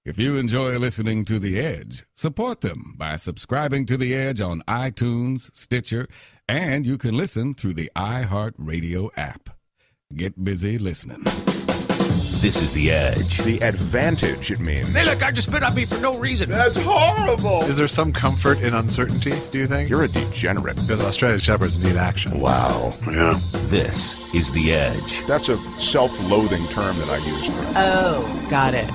If you enjoy listening to The Edge, support them by subscribing to The Edge on iTunes, Stitcher, and you can listen through the iHeartRadio app. Get busy listening. This is The Edge. The advantage it means. Hey, look, I just spit on me for no reason. That's horrible. Is there some comfort in uncertainty, do you think? You're a degenerate. Because Australian Shepherds need action. Wow. Yeah. This is The Edge. That's a self-loathing term that I use. Oh, got it.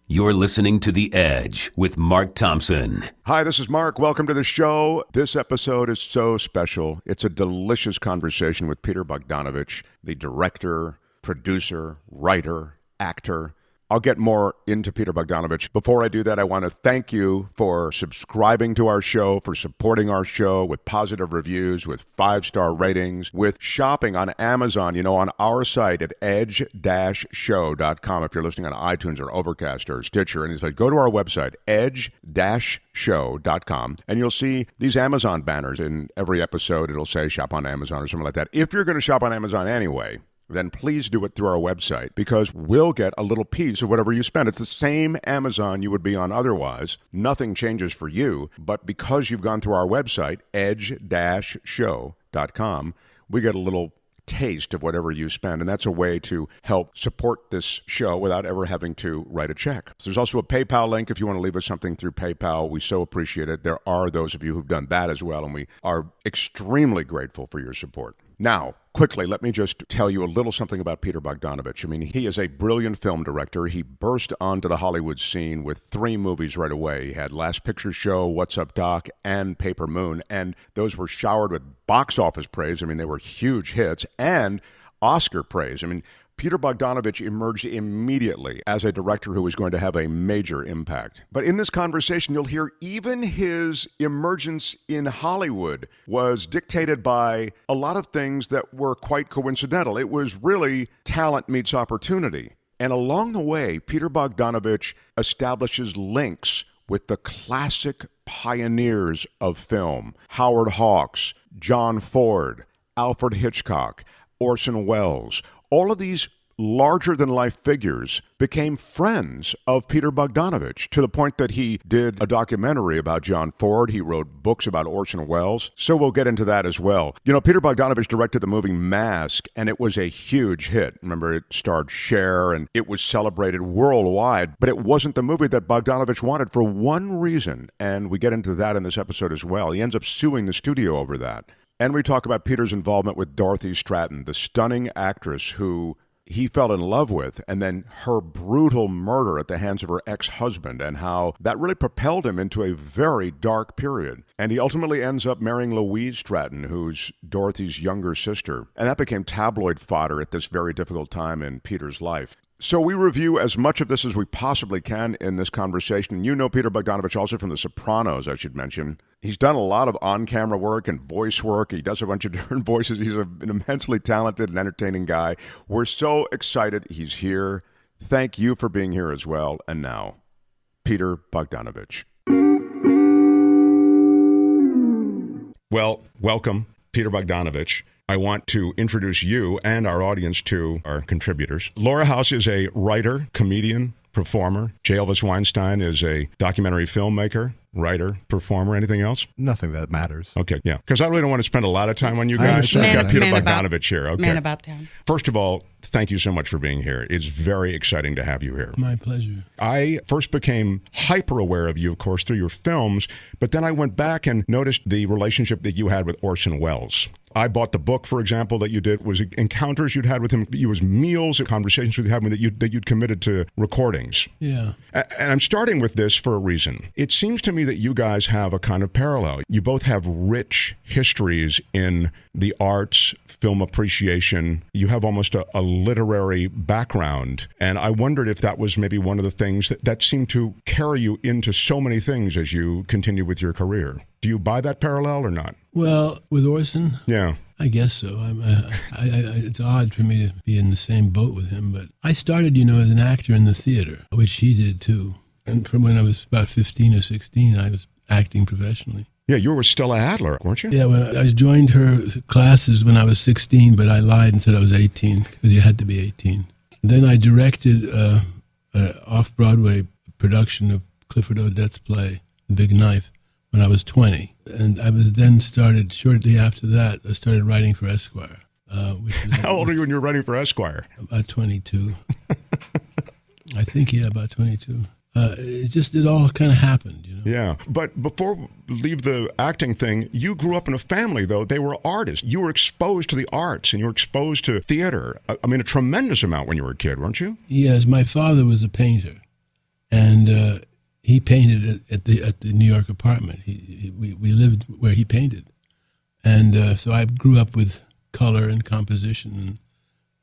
You're listening to The Edge with Mark Thompson. Hi, this is Mark. Welcome to the show. This episode is so special. It's a delicious conversation with Peter Bogdanovich, the director, producer, writer, actor. I'll get more into Peter Bogdanovich. Before I do that, I want to thank you for subscribing to our show, for supporting our show with positive reviews, with 5-star ratings, with shopping on Amazon, on our site at edge-show.com. If you're listening on iTunes or Overcast or Stitcher, and go to our website, edge-show.com, and you'll see these Amazon banners. In every episode, it'll say shop on Amazon or something like that. If you're going to shop on Amazon anyway, then please do it through our website, because we'll get a little piece of whatever you spend. It's the same Amazon you would be on otherwise. Nothing changes for you, but because you've gone through our website, edge-show.com, we get a little taste of whatever you spend, and that's a way to help support this show without ever having to write a check. So there's also a PayPal link if you want to leave us something through PayPal. We so appreciate it. There are those of you who've done that as well, and we are extremely grateful for your support. Now, quickly, let me just tell you a little something about Peter Bogdanovich. I mean, he is a brilliant film director. He burst onto the Hollywood scene with 3 movies right away. He had Last Picture Show, What's Up, Doc, and Paper Moon, and those were showered with box office praise. I mean, they were huge hits, and Oscar praise. I mean, Peter Bogdanovich emerged immediately as a director who was going to have a major impact. But in this conversation, you'll hear even his emergence in Hollywood was dictated by a lot of things that were quite coincidental. It was really talent meets opportunity. And along the way, Peter Bogdanovich establishes links with the classic pioneers of film: Howard Hawks, John Ford, Alfred Hitchcock, Orson Welles. All of these larger-than-life figures became friends of Peter Bogdanovich, to the point that he did a documentary about John Ford. He wrote books about Orson Welles, so we'll get into that as well. Peter Bogdanovich directed the movie Mask, and it was a huge hit. Remember, it starred Cher, and it was celebrated worldwide, but it wasn't the movie that Bogdanovich wanted for one reason, and we get into that in this episode as well. He ends up suing the studio over that. And we talk about Peter's involvement with Dorothy Stratten, the stunning actress who he fell in love with, and then her brutal murder at the hands of her ex-husband, and how that really propelled him into a very dark period. And he ultimately ends up marrying Louise Stratten, who's Dorothy's younger sister. And that became tabloid fodder at this very difficult time in Peter's life. So we review as much of this as we possibly can in this conversation. You know Peter Bogdanovich also from The Sopranos, I should mention. He's done a lot of on-camera work and voice work. He does a bunch of different voices. He's an immensely talented and entertaining guy. We're so excited he's here. Thank you for being here as well. And now, Peter Bogdanovich. Well, welcome, Peter Bogdanovich. I want to introduce you and our audience to our contributors. Laura House is a writer, comedian, performer. J. Elvis Weinstein is a documentary filmmaker, writer, performer. Anything else? Nothing that matters. Okay, yeah. Because I really don't want to spend a lot of time on you guys. I've got Peter Bogdanovich here. Okay. Man about town. First of all, thank you so much for being here. It's very exciting to have you here. My pleasure. I first became hyper aware of you, of course, through your films, but then I went back and noticed the relationship that you had with Orson Welles. I bought the book, for example, that you did. Was it encounters you'd had with him? It was meals, conversations you'd had with him that you'd committed to recordings. Yeah. And I'm starting with this for a reason. It seems to me that you guys have a kind of parallel. You both have rich histories in the arts, film appreciation. You have almost a literary background. And I wondered if that was maybe one of the things that seemed to carry you into so many things as you continue with your career. Do you buy that parallel or not? Well, with Orson? Yeah. I guess so. It's odd for me to be in the same boat with him, but I started, as an actor in the theater, which he did too. And from when I was about 15 or 16, I was acting professionally. Yeah, you were with Stella Adler, weren't you? Yeah, well, I joined her classes when I was 16, but I lied and said I was 18 because you had to be 18. Then I directed an off-Broadway production of Clifford Odets' play, The Big Knife, when I was 20. And I was then started, shortly after that, I started writing for Esquire. Which was How old are you when you were writing for Esquire? About 22. I think, yeah, about 22. It all kind of happened, you know. Yeah, but before we leave the acting thing, you grew up in a family, though. They were artists. You were exposed to the arts, and you were exposed to theater. I mean, a tremendous amount when you were a kid, weren't you? Yes, my father was a painter, and he painted at the New York apartment. We lived where he painted, and so I grew up with color and composition,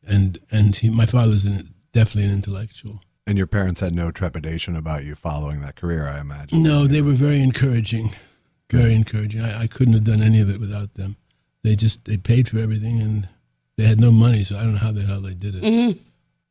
and my father was definitely an intellectual. And your parents had no trepidation about you following that career, I imagine. No, they were very encouraging. Very encouraging. I couldn't have done any of it without them. They paid for everything, and they had no money, so I don't know how the hell they did it. Mm-hmm.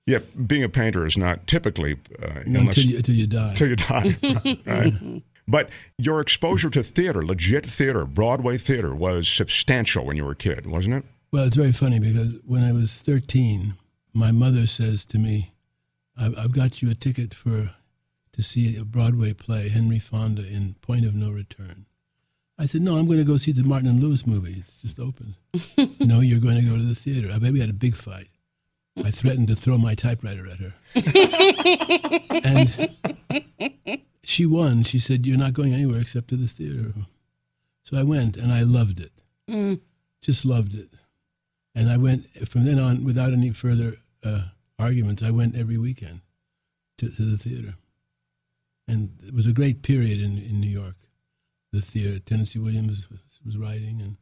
Yeah, being a painter is not typically... until you die. Until you die, right? But your exposure to theater, legit theater, Broadway theater, was substantial when you were a kid, wasn't it? Well, it's very funny because when I was 13, my mother says to me, I've got you a ticket to see a Broadway play, Henry Fonda, in Point of No Return. I said, no, I'm going to go see the Martin and Lewis movie. It's just open. No, you're going to go to the theater. I maybe had a big fight. I threatened to throw my typewriter at her. And she won. She said, you're not going anywhere except to this theater. So I went, and I loved it. Just loved it. And I went, from then on, without any further arguments, I went every weekend to the theater. And it was a great period in New York, the theater. Tennessee Williams was writing, and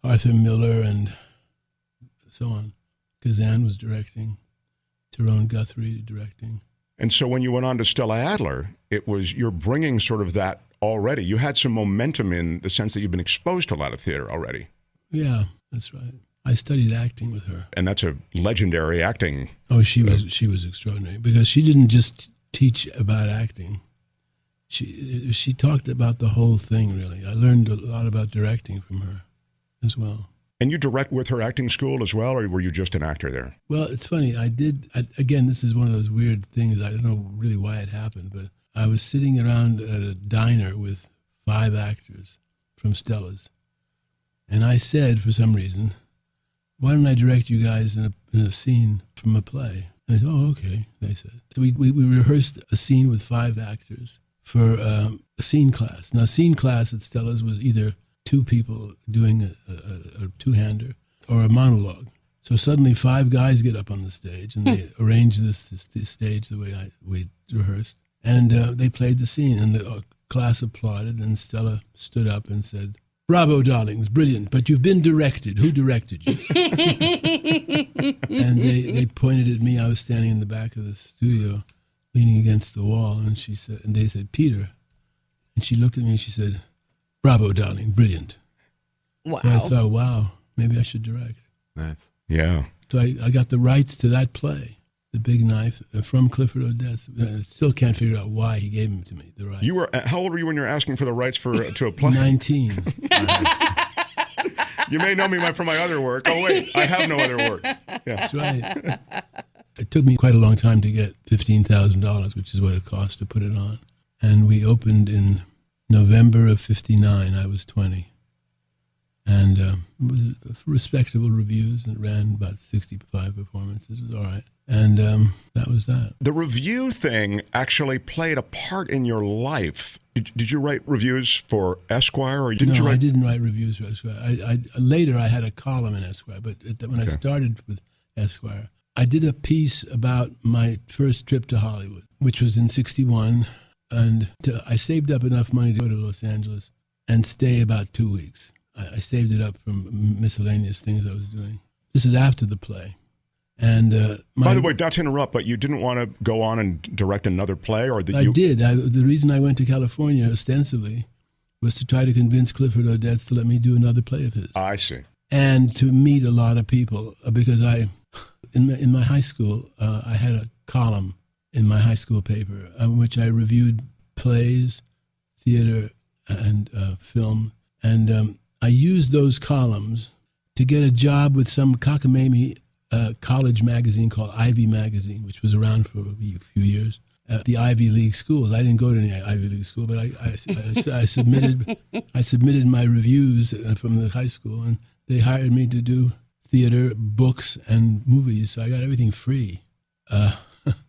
Arthur Miller, and so on. Kazan was directing, Tyrone Guthrie directing. And so when you went on to Stella Adler, you're bringing sort of that already. You had some momentum in the sense that you've been exposed to a lot of theater already. Yeah, that's right. I studied acting with her. And that's a legendary acting. Oh, she was extraordinary because she didn't just teach about acting. She talked about the whole thing, really. I learned a lot about directing from her as well. And you direct with her acting school as well, or were you just an actor there? Well, it's funny. Again, this is one of those weird things. I don't know really why it happened, but I was sitting around at a diner with 5 actors from Stella's. And I said, for some reason, why don't I direct you guys in a scene from a play? And they said, oh, okay, they said. So we rehearsed a scene with 5 actors for a scene class. Now, scene class at Stella's was either 2 people doing a two-hander or a monologue. So suddenly 5 guys get up on the stage, and they arrange this stage the way we rehearsed. And they played the scene, and the class applauded, and Stella stood up and said, bravo, darlings, brilliant, but you've been directed. Who directed you? And they pointed at me. I was standing in the back of the studio, leaning against the wall, and they said, Peter. And she looked at me and she said, bravo, darling, brilliant. Wow. So I thought, wow, maybe I should direct. Nice. Yeah. So I got the rights to that play, The Big Knife, from Clifford Odets. I still can't figure out why he gave them to me, the rights. How old were you when you were asking for the rights to a play? 19. You may know me from my other work. Oh, wait, I have no other work. Yeah. That's right. It took me quite a long time to get $15,000, which is what it cost to put it on. And we opened in November of 59. I was 20. And it was respectable reviews, and it ran about 65 performances. It was all right. And that was that. The review thing actually played a part in your life. Did you write reviews for Esquire, or didn't you write? I didn't write reviews for Esquire. Later, I had a column in Esquire, but when I started with Esquire, I did a piece about my first trip to Hollywood, which was in 61, and I saved up enough money to go to Los Angeles and stay about 2 weeks. I saved it up from miscellaneous things I was doing. This is after the play. And by the way, not to interrupt, but you didn't want to go on and direct another play? Or I did. The reason I went to California ostensibly was to try to convince Clifford Odets to let me do another play of his. I see. And to meet a lot of people, because in my high school, I had a column in my high school paper in which I reviewed plays, theater, and film. And I used those columns to get a job with some cockamamie college magazine called Ivy Magazine, which was around for a few years at the Ivy League schools. I didn't go to any Ivy League school, but I submitted my reviews from the high school, and they hired me to do theater, books, and movies. So I got everything free.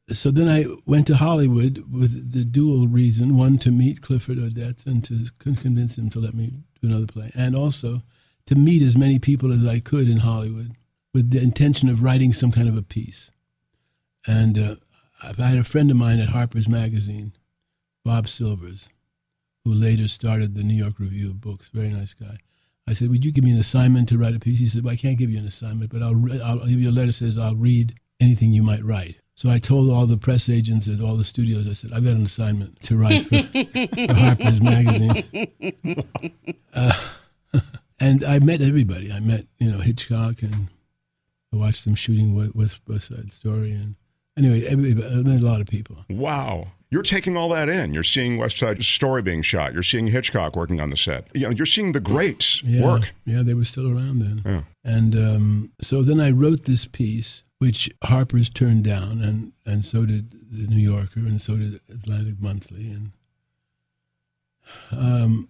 So then I went to Hollywood with the dual reason: one, to meet Clifford Odets and to convince him to let me do another play, and also to meet as many people as I could in Hollywood with the intention of writing some kind of a piece. And I had a friend of mine at Harper's Magazine, Bob Silvers, who later started the New York Review of Books, very nice guy. I said, would you give me an assignment to write a piece? He said, well, I can't give you an assignment, but I'll give you a letter that says I'll read anything you might write. So I told all the press agents at all the studios, I said, I've got an assignment to write for Harper's Magazine. And I met everybody. I met, Hitchcock, and I watched them shooting West Side Story. And anyway, I met a lot of people. Wow. You're taking all that in. You're seeing West Side Story being shot. You're seeing Hitchcock working on the set. You're seeing the greats work. Yeah, they were still around then. Yeah. And so then I wrote this piece, which Harper's turned down, and so did the New Yorker, and so did Atlantic Monthly. And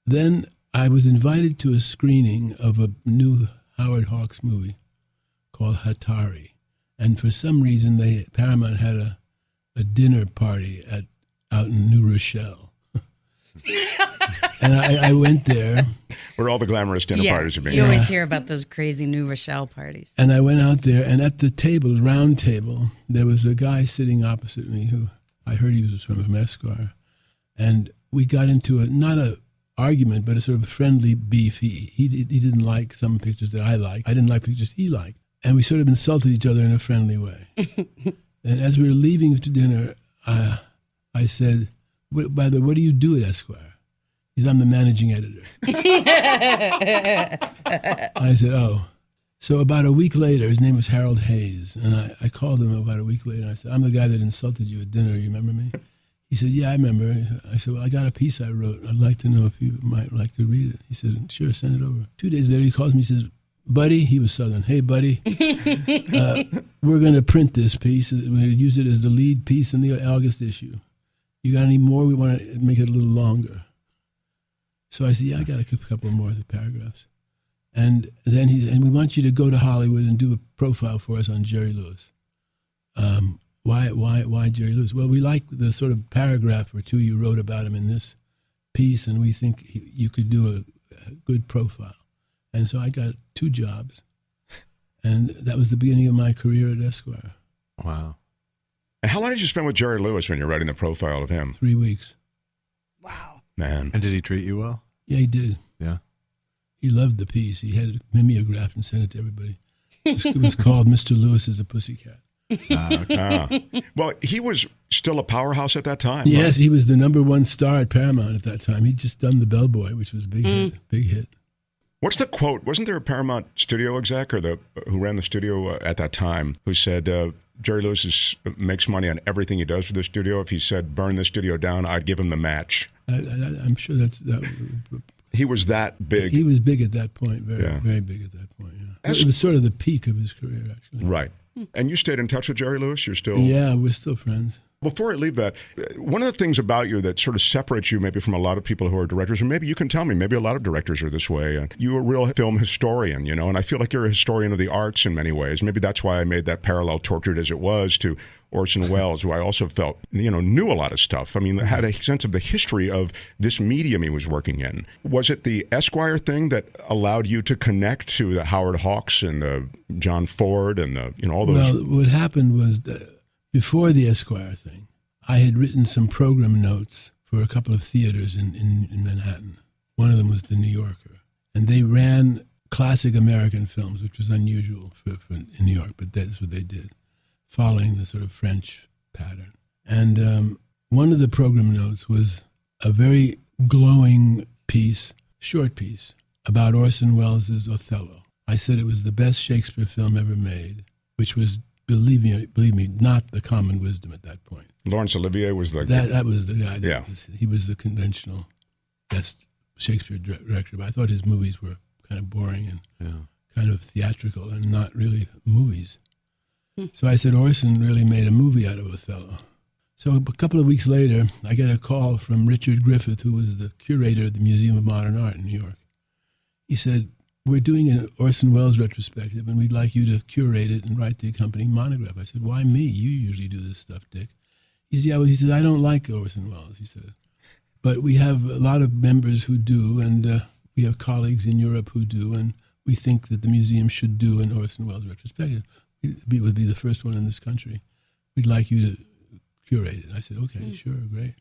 then I was invited to a screening of a new Howard Hawks movie called Hatari. And for some reason, Paramount had a dinner party out in New Rochelle. And I went there. Where all the glamorous dinner parties are being You always hear about those crazy New Rochelle parties. And I went out there, and at the table, round table, there was a guy sitting opposite me who I heard he was from Esquire. And we got into not an argument, but a sort of friendly beef. He didn't like some pictures that I liked. I didn't like pictures he liked. And we sort of insulted each other in a friendly way. And as we were leaving to dinner, I said, by the way, what do you do at Esquire? He said, I'm the managing editor. I said, oh. So about a week later, his name was Harold Hayes, and I called him about a week later, and I said, I'm the guy that insulted you at dinner, you remember me? He said, yeah, I remember. I said, well, I got a piece I wrote. I'd like to know if you might like to read it. He said, sure, send it over. 2 days later, he calls me, he says, buddy, he was Southern, hey, buddy, we're going to print this piece. We're going to use it as the lead piece in the August issue. You got any more? We want to make it a little longer. So I said, yeah, I got a couple more of the paragraphs. And then and we want you to go to Hollywood and do a profile for us on Jerry Lewis. Why Jerry Lewis? Well, we like the sort of paragraph or two you wrote about him in this piece, and we think you could do a good profile. And so I got 2 jobs, and that was the beginning of my career at Esquire. Wow. And how long did you spend with Jerry Lewis when you're writing the profile of him? 3 weeks. Wow. Man. And did he treat you well? Yeah, he did. Yeah. He loved the piece. He had it mimeographed and sent it to everybody. It was called Mr. Lewis is a Pussycat. Well, he was still a powerhouse at that time. Yes, right? he was the #1 star at Paramount at that time. He'd just done The Bellboy, which was a big hit. What's the quote? Wasn't there a Paramount studio exec who ran the studio at that time who said Jerry Lewis makes money on everything he does for the studio? If he said burn the studio down, I'd give him the match. I'm sure he was that big. He was big at that point, very big at that point. Yeah. It was sort of the peak of his career, actually. Right. And you stayed in touch with Jerry Lewis? You're still... Yeah, we're still friends. Before I leave that, one of the things about you that sort of separates you maybe from a lot of people who are directors, and maybe you can tell me, maybe a lot of directors are this way. You're a real film historian, and I feel like you're a historian of the arts in many ways. Maybe that's why I made that parallel, tortured as it was, to Orson Welles, who I also felt, knew a lot of stuff. I mean, had a sense of the history of this medium he was working in. Was it the Esquire thing that allowed you to connect to the Howard Hawks and the John Ford and all those? Well, what happened was that before the Esquire thing, I had written some program notes for a couple of theaters in Manhattan. One of them was the New Yorker. And they ran classic American films, which was unusual for in New York, but that's what they did, following the sort of French pattern. And one of the program notes was a very glowing piece, short piece, about Orson Welles' Othello. I said it was the best Shakespeare film ever made, which was believe me, not the common wisdom at that point. Laurence Olivier was the... That was the guy. Yeah. He was the conventional best Shakespeare director, but I thought his movies were kind of boring and kind of theatrical and not really movies. So I said, Orson really made a movie out of Othello. So a couple of weeks later, I get a call from Richard Griffith, who was the curator of the Museum of Modern Art in New York. He said, we're doing an Orson Welles retrospective, and we'd like you to curate it and write the accompanying monograph. I said, why me? You usually do this stuff, Dick. He said, yeah, well, he said, I don't like Orson Welles, he said. But we have a lot of members who do, and we have colleagues in Europe who do, and we think that the museum should do an Orson Welles retrospective. It would be the first one in this country. We'd like you to curate it. I said, okay, sure, great.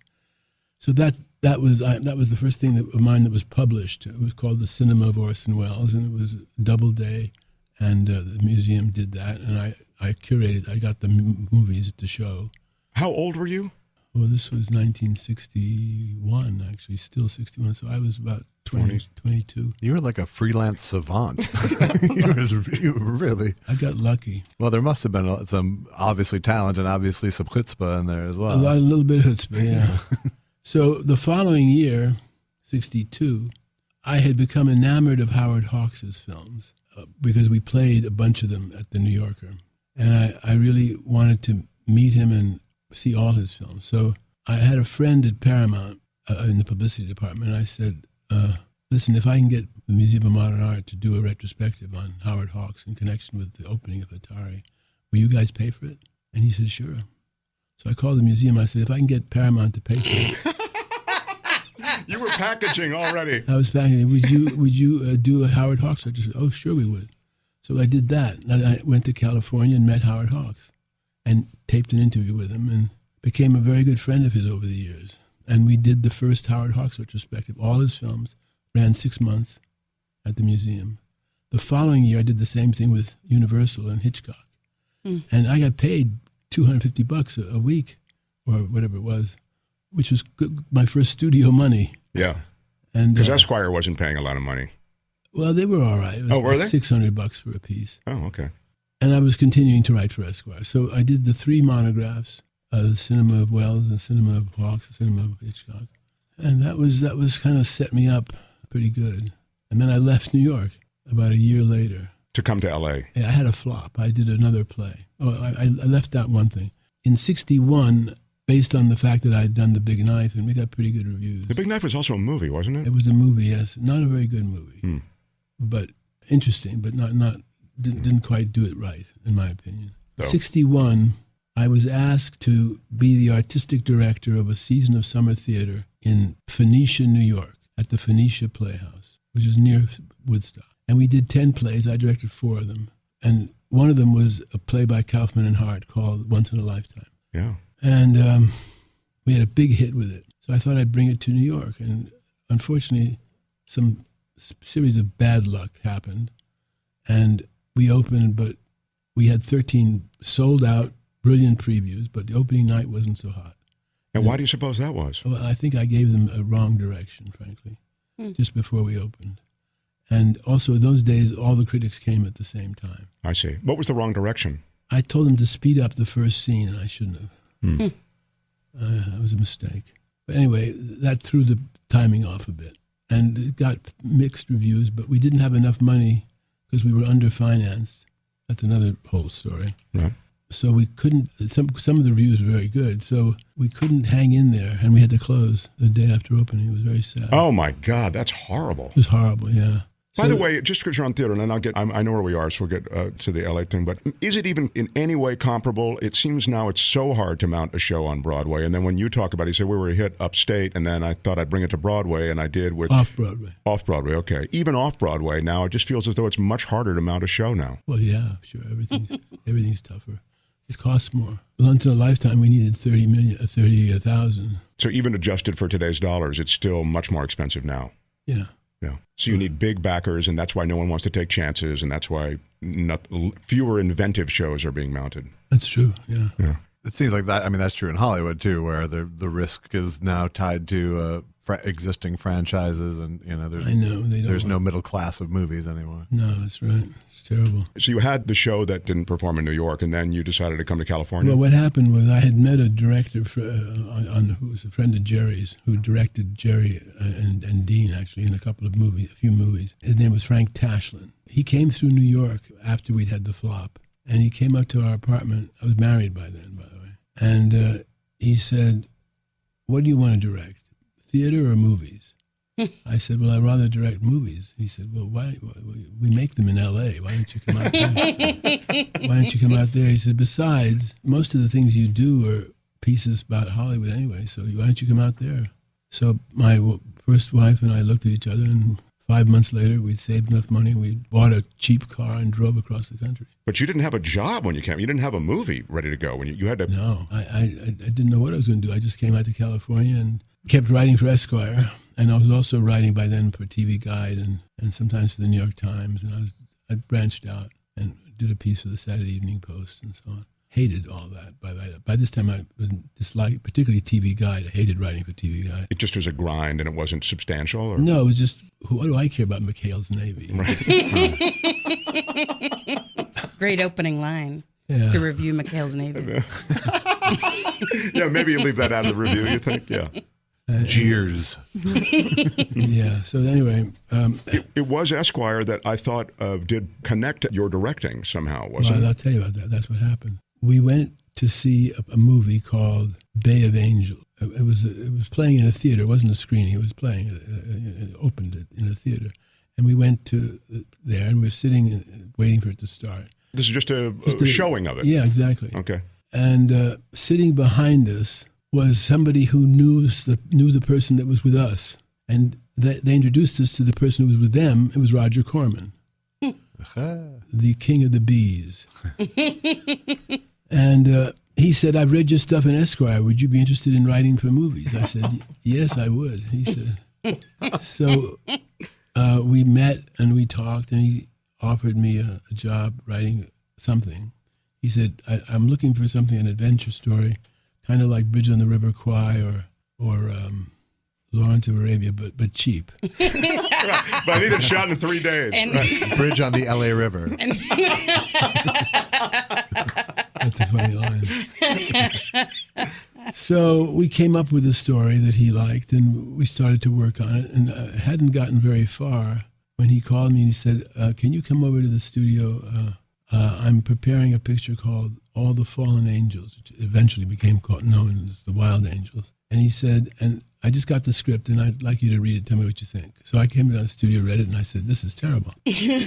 So that was the first thing of mine that was published. It was called The Cinema of Orson Welles, and it was a double day, and the museum did that, and I curated. I got the movies to show. How old were you? Well, this was 1961, actually, still 61. So I was about 22. You were like a freelance savant. you were really... I got lucky. Well, there must have been some obviously talent and obviously some chutzpah in there as well. A little bit of chutzpah, yeah. So the following year, 62, I had become enamored of Howard Hawks' films because we played a bunch of them at the New Yorker. And I really wanted to meet him and see all his films. So I had a friend at Paramount in the publicity department, and I said, listen, if I can get the Museum of Modern Art to do a retrospective on Howard Hawks in connection with the opening of Atari, will you guys pay for it? And he said, sure. So I called the museum. I said, if I can get Paramount to pay for it. You were packaging already. I was packaging. Would you do a Howard Hawks retrospective? Oh, sure we would. So I did that. And I went to California and met Howard Hawks and taped an interview with him and became a very good friend of his over the years. And we did the first Howard Hawks retrospective. All his films ran 6 months at the museum. The following year, I did the same thing with Universal and Hitchcock. And I got paid $250 a week or whatever it was, which was my first studio money. Yeah. And because Esquire wasn't paying a lot of money. Well, they were all right. It was were they? $600 for a piece. Oh, okay. And I was continuing to write for Esquire. So I did the 3 monographs, the Cinema of Welles, the Cinema of Hawks, the Cinema of Hitchcock. And that was kind of set me up pretty good. And then I left New York about a year later. To come to L.A. Yeah, I had a flop. I did another play. Oh, I left out one thing. In 61, based on the fact that I had done The Big Knife, and we got pretty good reviews. The Big Knife was also a movie, wasn't it? It was a movie, yes. Not a very good movie. But interesting, but not didn't quite do it right, in my opinion. No. 61, I was asked to be the artistic director of a season of summer theater in Phoenicia, New York, at the Phoenicia Playhouse, which is near Woodstock. And we did 10 plays. I directed 4 of them. And one of them was a play by Kaufman and Hart called Once in a Lifetime. Yeah. And we had a big hit with it. So I thought I'd bring it to New York. And unfortunately, some series of bad luck happened. And we opened, but we had 13 sold out, brilliant previews, but the opening night wasn't so hot. And why do you suppose that was? Well, I think I gave them a wrong direction, frankly, just before we opened. And also, in those days, all the critics came at the same time. I see. What was the wrong direction? I told them to speed up the first scene, and I shouldn't have. That was a mistake. But anyway, that threw the timing off a bit. And it got mixed reviews, but we didn't have enough money because we were underfinanced. That's another whole story. Right. So we couldn't, some of the reviews were very good, so we couldn't hang in there, and we had to close the day after opening. It was very sad. Oh, my God, that's horrible. It was horrible, yeah. By the way, just because you're on theater, and then I know where we are, so we'll get to the LA thing, but is it even in any way comparable? It seems now it's so hard to mount a show on Broadway, and then when you talk about it, you say, we were a hit upstate, and then I thought I'd bring it to Broadway, and I did with... Off-Broadway. Off-Broadway, okay. Even off-Broadway now, it just feels as though it's much harder to mount a show now. Well, yeah, sure, everything's tougher. It costs more. Once in a lifetime, we needed 30,000. So even adjusted for today's dollars, it's still much more expensive now. Yeah. Yeah. So you need big backers, and that's why no one wants to take chances, and that's why fewer inventive shows are being mounted. That's true, yeah. It seems like that. I mean, that's true in Hollywood, too, where the risk is now tied to existing franchises, and I know they don't. There's no middle class of movies anymore. No, that's right. It's terrible. So you had the show that didn't perform in New York, and then you decided to come to California? Well, what happened was I had met a director who was a friend of Jerry's, who directed Jerry and Dean, actually, in a few movies. His name was Frank Tashlin. He came through New York after we'd had the flop, and he came up to our apartment. I was married by then, by the way. And he said, "What do you want to direct, theater or movies?" I said, "Well, I'd rather direct movies." He said, "Well, why? We make them in L.A. Why don't you come out there?" "Why don't you come out there?" He said, "Besides, most of the things you do are pieces about Hollywood anyway, so why don't you come out there?" So my first wife and I looked at each other, and 5 months later, we'd saved enough money. We bought a cheap car and drove across the country. But you didn't have a job when you came. You didn't have a movie ready to go. When you had to. No, I didn't know what I was going to do. I just came out to California and kept writing for Esquire. And I was also writing by then for TV Guide and sometimes for the New York Times. And I branched out and did a piece for the Saturday Evening Post and so on. Hated all that. By this time, I was disliking, particularly TV Guide. I hated writing for TV Guide. It just was a grind, and it wasn't substantial? Or? No, it was just, what do I care about McHale's Navy? Right. Great opening line to review McHale's Navy. Yeah, maybe you leave that out of the review, you think? Yeah. Jeers. Yeah, so anyway. It was Esquire that I thought did connect your directing somehow, wasn't it? I'll tell you about that. That's what happened. We went to see a movie called Bay of Angels. It was playing in a theater. It wasn't a screening. It was playing. It opened it in a theater. And we went to there, and we were sitting waiting for it to start. This is just a showing of it? Yeah, exactly. Okay. And sitting behind us was somebody who knew the person that was with us. And they introduced us to the person who was with them. It was Roger Corman, the king of the bees. And he said, "I've read your stuff in Esquire. Would you be interested in writing for movies?" I said, "Yes, I would." He said. So we met and we talked, and he offered me a job writing something. He said, I'm looking for something, an adventure story, kind of like Bridge on the River Kwai or Lawrence of Arabia, but cheap. Right. But I need it shot in 3 days. Right. Bridge on the LA River. That's a funny line. So we came up with a story that he liked, and we started to work on it, and hadn't gotten very far when he called me and he said, "Can you come over to the studio? I'm preparing a picture called All the Fallen Angels," which eventually became known as The Wild Angels. And he said, "And I just got the script, and I'd like you to read it. Tell me what you think." So I came to the studio, read it, and I said, "This is terrible." He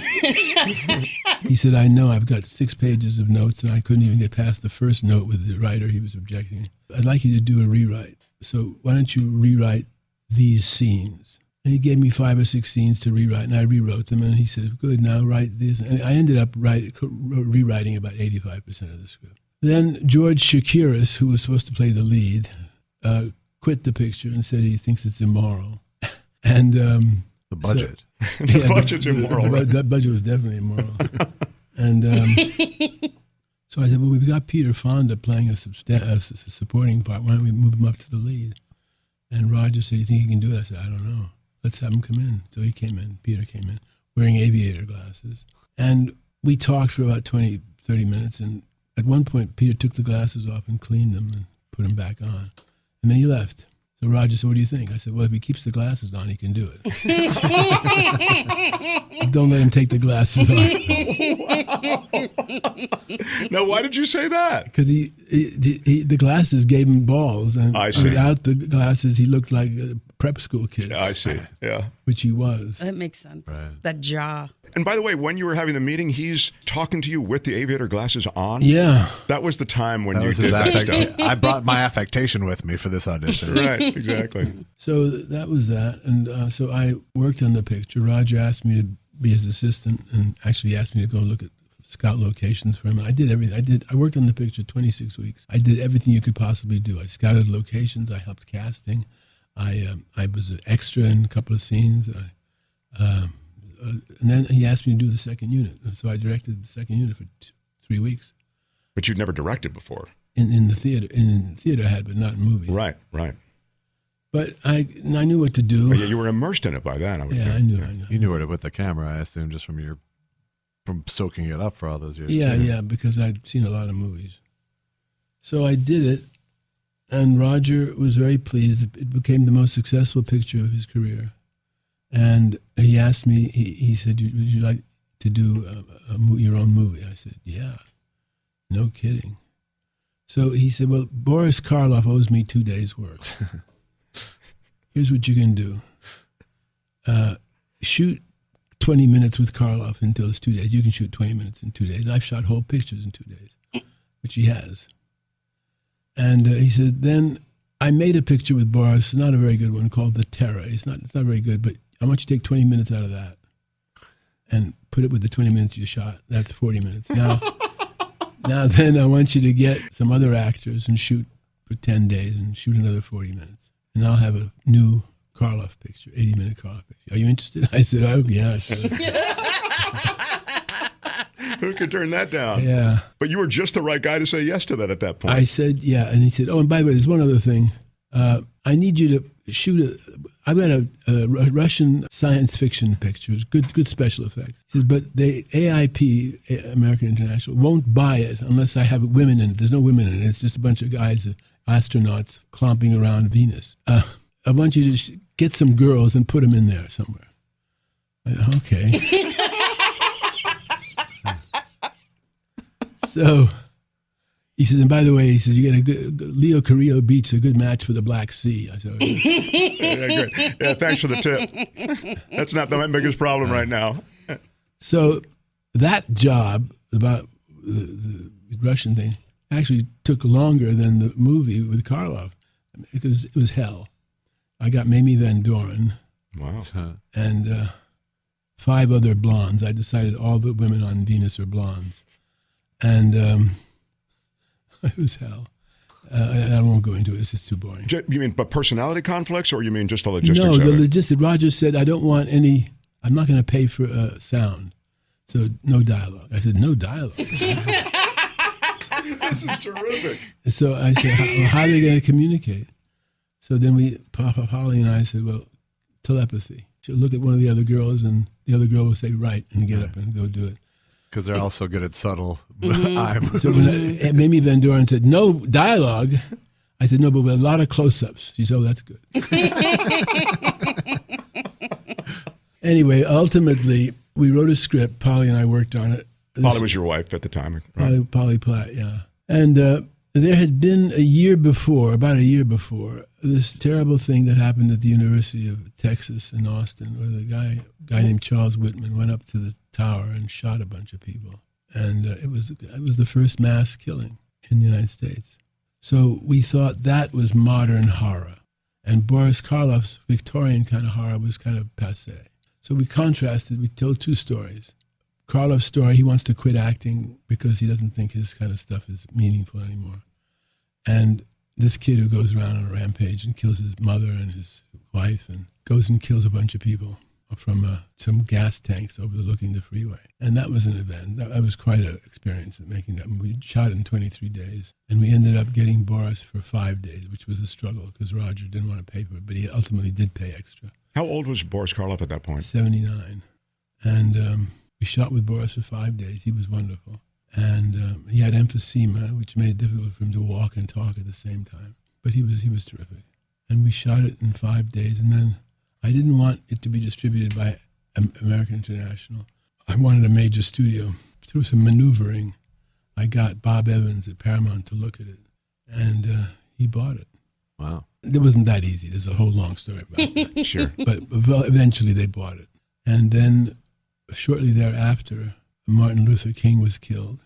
said, "I know. I've got 6 pages of notes, and I couldn't even get past the first note with the writer. He was objecting. I'd like you to do a rewrite. So why don't you rewrite these scenes?" And he gave me 5 or 6 scenes to rewrite, and I rewrote them. And he said, "Good, now write this." And I ended up rewriting about 85% of the script. Then George Shakiris, who was supposed to play the lead, quit the picture and said he thinks it's immoral. And the budget. The budget's immoral. That budget was definitely immoral. And so I said, "Well, we've got Peter Fonda playing a supporting part. Why don't we move him up to the lead?" And Roger said, "You think he can do it?" I said, "I don't know. Let's have him come in." So he came in. Peter came in wearing aviator glasses. And we talked for about 20, 30 minutes. And at one point, Peter took the glasses off and cleaned them and put them back on. And then he left. So Roger said, "What do you think?" I said, "Well, if he keeps the glasses on, he can do it." Don't let him take the glasses off. Now, why did you say that? Because the glasses gave him balls, and without the glasses, he looked like a prep school kid. I see, yeah. Which he was. That makes sense. Right. That jaw. And by the way, when you were having the meeting, he's talking to you with the aviator glasses on? Yeah. That was the time when That you was did that stuff. I brought my affectation with me for this audition. Right, exactly. So that was that. And so I worked on the picture. Roger asked me to be his assistant and actually asked me to go look at scout locations for him. And I did everything. I worked on the picture 26 weeks. I did everything you could possibly do. I scouted locations. I helped casting. I was an extra in a couple of scenes. And then he asked me to do the second unit. So I directed the second unit for 3 weeks. But you'd never directed before. In the theater. In theater I had, but not in movies. Right. But I knew what to do. Well, yeah, you were immersed in it by then. I would think. I knew. You knew where to put the camera, I assume, just from soaking it up for all those years. Yeah, because I'd seen a lot of movies. So I did it, and Roger was very pleased. It became the most successful picture of his career. And he asked me, he said, would you like to do your own movie? I said, yeah, no kidding. So he said, well, Boris Karloff owes me 2 days' work. Here's what you can do. Shoot 20 minutes with Karloff in those 2 days. You can shoot 20 minutes in 2 days. I've shot whole pictures in 2 days, which he has. And he said, then I made a picture with Boris, not a very good one, called The Terror. It's not very good, but I want you to take 20 minutes out of that and put it with the 20 minutes you shot. That's 40 minutes. Now then I want you to get some other actors and shoot for 10 days and shoot another 40 minutes. And I'll have a new Karloff picture, 80-minute Karloff picture. Are you interested? I said, oh, yeah, sure. Who could turn that down? Yeah. But you were just the right guy to say yes to that at that point. I said, yeah. And he said, oh, and by the way, there's one other thing. I need you to shoot I've got a Russian science fiction picture. It's good special effects. He said, but the AIP, American International, won't buy it unless I have women in it. There's no women in it. It's just a bunch of guys, astronauts, clomping around Venus. I want you to get some girls and put them in there somewhere. Okay. So he says, and by the way, he says, you get a good Leo Carrillo Beach, a good match for the Black Sea. I said, okay. Yeah, good. Yeah, thanks for the tip. That's not my biggest problem right now. So that job about the Russian thing actually took longer than the movie with Karloff because it was hell. I got Mamie Van Doren. Wow. And 5 other blondes. I decided all the women on Venus are blondes. And it was hell. I won't go into it. It's just too boring. You mean but personality conflicts, or you mean just the logistics No, of the it? logistics. Roger said, I don't want any, I'm not going to pay for sound. So no dialogue. I said, no dialogue. This is terrific. So I said, how are they going to communicate? So then Papa Polly and I said, well, telepathy. She'll look at one of the other girls and the other girl will say, right, and get up and go do it. Because they're also good at subtle eye moves. So when Mamie Van Doren said, no dialogue, I said, no, but with a lot of close-ups. She said, oh, that's good. Anyway, ultimately, we wrote a script. Polly and I worked on it. Polly was your wife at the time, right? Polly Platt, yeah. And there had been about a year before, this terrible thing that happened at the University of Texas in Austin, where the guy named Charles Whitman went up to the tower and shot a bunch of people. And it was the first mass killing in the United States. So we thought that was modern horror. And Boris Karloff's Victorian kind of horror was kind of passé. So we told 2 stories. Karloff's story, he wants to quit acting because he doesn't think his kind of stuff is meaningful anymore. And this kid who goes around on a rampage and kills his mother and his wife and goes and kills a bunch of people from some gas tanks overlooking the freeway. And that was an event. That was quite an experience at making that. We shot in 23 days. And we ended up getting Boris for 5 days, which was a struggle because Roger didn't want to pay for it, but he ultimately did pay extra. How old was Boris Karloff at that point? 79. And we shot with Boris for 5 days. He was wonderful. And he had emphysema, which made it difficult for him to walk and talk at the same time. But he was terrific. And we shot it in 5 days. And then I didn't want it to be distributed by American International. I wanted a major studio. Through some maneuvering, I got Bob Evans at Paramount to look at it. And he bought it. Wow. It wasn't that easy. There's a whole long story about that. Sure. But eventually they bought it. And then shortly thereafter, Martin Luther King was killed,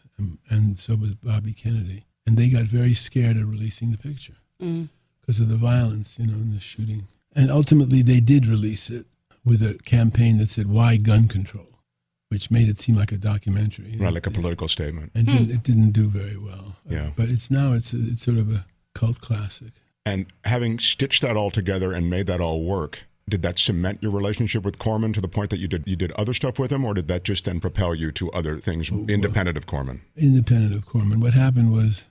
and so was Bobby Kennedy. And they got very scared of releasing the picture because of the violence, and the shooting. And ultimately, they did release it with a campaign that said, why gun control, which made it seem like a documentary. Right, like a political statement. And it didn't do very well. Yeah. But it's sort of a cult classic. And having stitched that all together and made that all work, did that cement your relationship with Corman to the point that you did other stuff with him, or did that just then propel you to other things independent of Corman? Independent of Corman. What happened was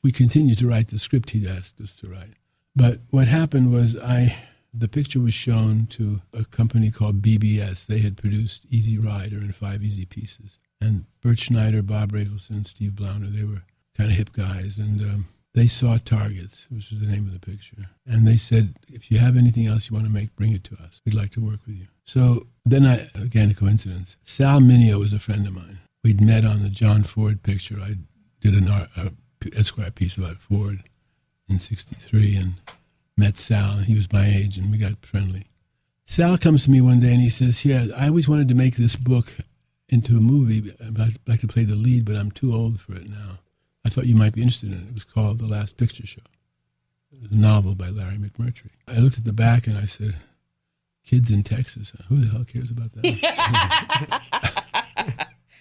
we continued to write the script he'd asked us to write. But what happened was the picture was shown to a company called BBS. They had produced Easy Rider and 5 Easy Pieces. And Bert Schneider, Bob Rafelson, and Steve Blauner, they were kind of hip guys. And they saw Targets, which was the name of the picture. And they said, if you have anything else you want to make, bring it to us. We'd like to work with you. So then again, a coincidence. Sal Mineo was a friend of mine. We'd met on the John Ford picture. I did an Esquire piece about Ford in 1963 and met Sal, and he was my age, and we got friendly. Sal comes to me one day and he says, yeah, I always wanted to make this book into a movie. I'd like to play the lead, but I'm too old for it now. I thought you might be interested in it. It was called The Last Picture Show. It was a novel by Larry McMurtry. I looked at the back and I said, kids in Texas, who the hell cares about that?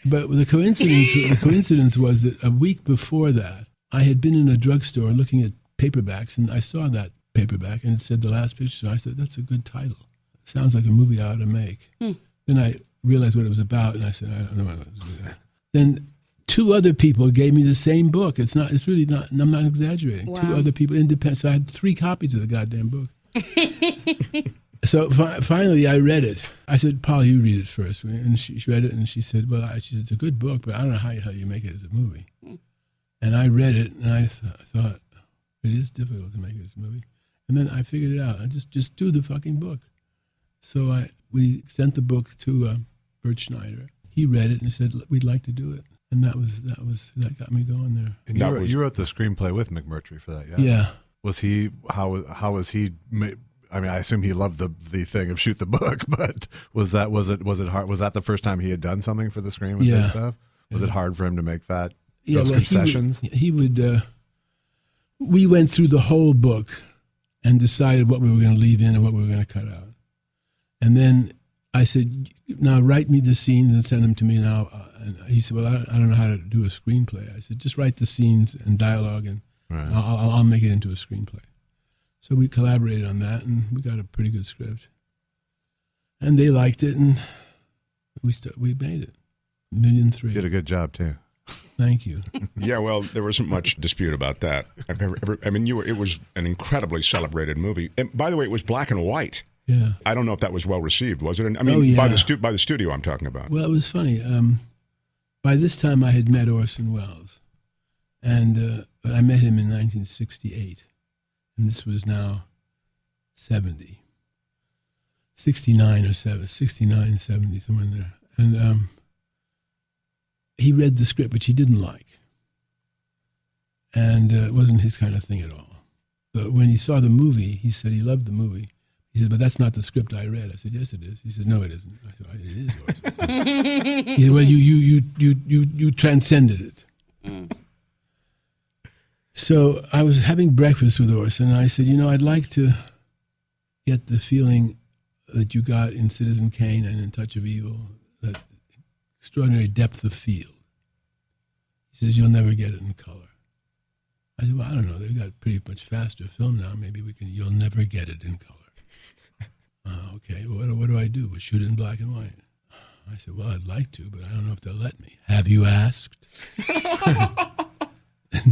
But the coincidence was that a week before that, I had been in a drugstore looking at paperbacks, and I saw that paperback, and it said The Last Picture Show. I said, that's a good title. Sounds like a movie I ought to make. Then I realized what it was about, and I said, I don't know what to do that. Then 2 other people gave me the same book. It's really not, I'm not exaggerating. Wow. 2 other people, independent. So I had 3 copies of the goddamn book. So finally I read it. I said, Paul, you read it first. And she read it, and she said, well, she said, it's a good book, but I don't know how you make it as a movie. And I read it, and I thought, it is difficult to make it as a movie. And then I figured it out. I just do the fucking book. So we sent the book to Bert Schneider. He read it and said, we'd like to do it. And that got me going there. And you wrote the screenplay with McMurtry for that, yeah? Yeah. Was he, how was he, I mean, I assume he loved the thing of shoot the book, but was it hard? Was that the first time he had done something for the screen with this stuff? Was it hard for him to make those concessions? He would we went through the whole book and decided what we were going to leave in and what we were going to cut out. And then I said, now write me the scenes and send them to me now. And he said, well, I don't know how to do a screenplay. I said, just write the scenes and dialogue, and right. I'll make it into a screenplay. So we collaborated on that, and we got a pretty good script. And they liked it, and we made it. 1.3 million. Did a good job, too. Thank you. Yeah, well, there wasn't much dispute about that. It was an incredibly celebrated movie. And by the way, it was black and white. Yeah. I don't know if that was well received, was it? I mean, by the studio I'm talking about. Well, it was funny. By this time, I had met Orson Welles, and I met him in 1968, and this was now 70, 69 or 69, 70, somewhere in there. And he read the script, which he didn't like, and it wasn't his kind of thing at all. So when he saw the movie, he said he loved the movie. He said, but that's not the script I read. I said, yes, it is. He said, no, it isn't. I said, it is yours. He said, well, you transcended it. So I was having breakfast with Orson, and I said, I'd like to get the feeling that you got in Citizen Kane and in Touch of Evil, that extraordinary depth of field. He says, you'll never get it in color. I said, well, I don't know. They've got pretty much faster film now. Maybe you'll never get it in color. Okay, well, what do I do? We'll shoot it in black and white. I said, well, I'd like to, but I don't know if they'll let me. Have you asked?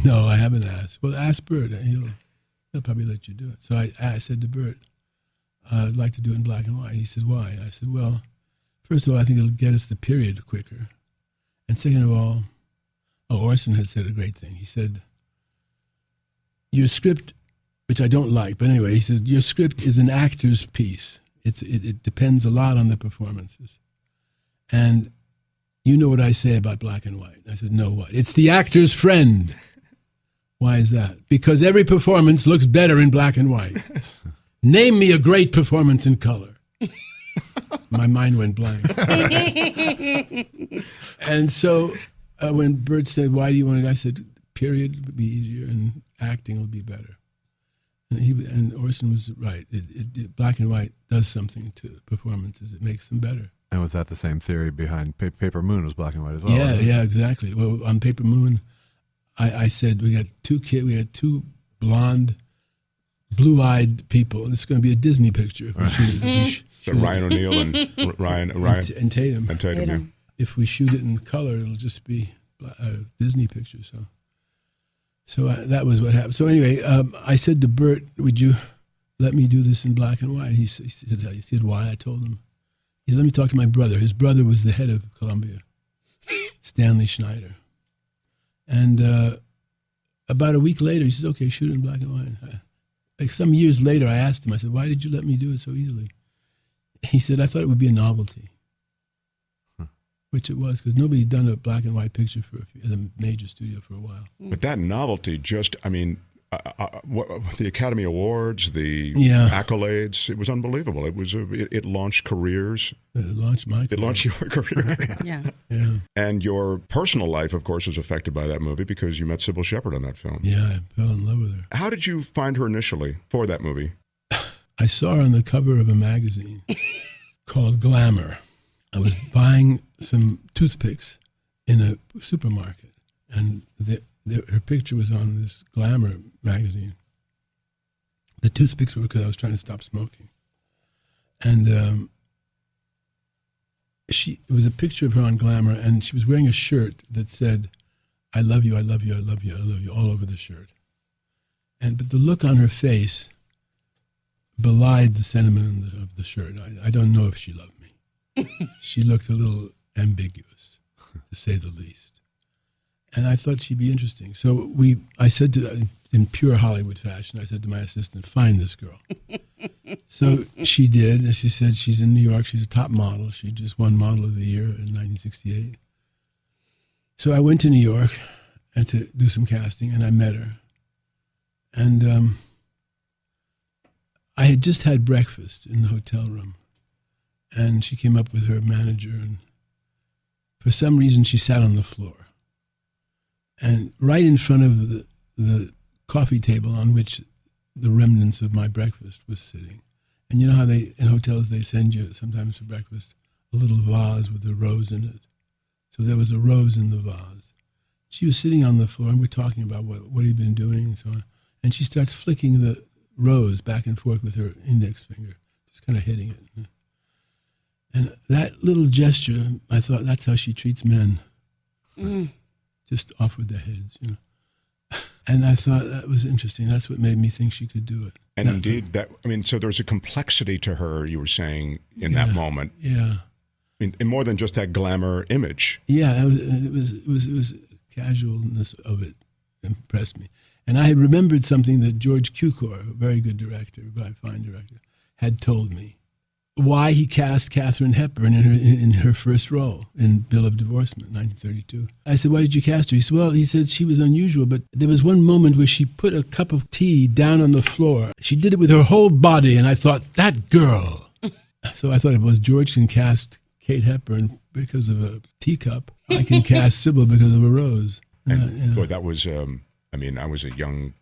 No, I haven't asked. Well, ask Bert. He'll probably let you do it. So I said to Bert, I'd like to do it in black and white. He said, why? I said, well, first of all, I think it'll get us the period quicker. And second of all, Orson had said a great thing. He said, your script, which I don't like, but anyway, he says, your script is an actor's piece. It depends a lot on the performances. And you know what I say about black and white. I said, no, what? It's the actor's friend. Why is that? Because every performance looks better in black and white. Name me a great performance in color. My mind went blank. And so when Bert said, why do you want it? I said, period would be easier and acting will be better. And Orson was right. It black and white does something to performances. It makes them better. And was that the same theory behind Paper Moon was black and white as well? Yeah, exactly. Well, on Paper Moon, I said we had two blonde, blue-eyed people. This is going to be a Disney picture. Right. Ryan O'Neal and Ryan and Tatum. And Tatum. Yeah. If we shoot it in color, it'll just be a Disney picture. So that was what happened. So anyway, I said to Bert, would you let me do this in black and white? He said, why? I told him. He said, let me talk to my brother. His brother was the head of Columbia, Stanley Schneider. And about a week later, he says, okay, shoot it in black and white. Like some years later, I asked him, I said, why did you let me do it so easily? He said, I thought it would be a novelty, which it was, because nobody had done a black and white picture at a major studio for a while. But that novelty just, I mean, the Academy Awards, the accolades, it was unbelievable. It launched careers. It launched my career. It launched your career. Yeah. And your personal life, of course, was affected by that movie because you met Cybill Shepherd on that film. Yeah, I fell in love with her. How did you find her initially for that movie? I saw her on the cover of a magazine called Glamour. I was buying some toothpicks in a supermarket, and her picture was on this Glamour magazine. The toothpicks were because I was trying to stop smoking. And it was a picture of her on Glamour, and she was wearing a shirt that said, I love you, I love you, I love you, I love you, all over the shirt. But the look on her face belied the sentiment of the shirt. I don't know if she loved me. She looked a little ambiguous, to say the least. And I thought she'd be interesting. So I said in pure Hollywood fashion, I said to my assistant, find this girl. So she did, and she said she's in New York. She's a top model. She just won Model of the Year in 1968. So I went to New York and to do some casting, and I met her. And I had just had breakfast in the hotel room, and she came up with her manager, and for some reason she sat on the floor. And right in front of the coffee table on which the remnants of my breakfast was sitting. And you know how in hotels they send you sometimes for breakfast a little vase with a rose in it. So there was a rose in the vase. She was sitting on the floor, and we're talking about what he'd been doing and so on. And she starts flicking the rose back and forth with her index finger, just kind of hitting it. And that little gesture, I thought, that's how she treats men. Just off with their heads, you know. And I thought that was interesting. That's what made me think she could do it. And indeed, so there's a complexity to her, you were saying, in that moment. Yeah. I mean, and more than just that glamour image. Yeah, it was casualness of it impressed me. And I had remembered something that George Cukor, a very good director, a very fine director, had told me. Why he cast Katharine Hepburn in her first role in Bill of Divorcement, 1932. I said, why did you cast her? He said, well, she was unusual, but there was one moment where she put a cup of tea down on the floor. She did it with her whole body, and I thought, that girl. So I thought, if it was George can cast Kate Hepburn because of a teacup, I can cast Cybill because of a rose. And boy, that was, I was a young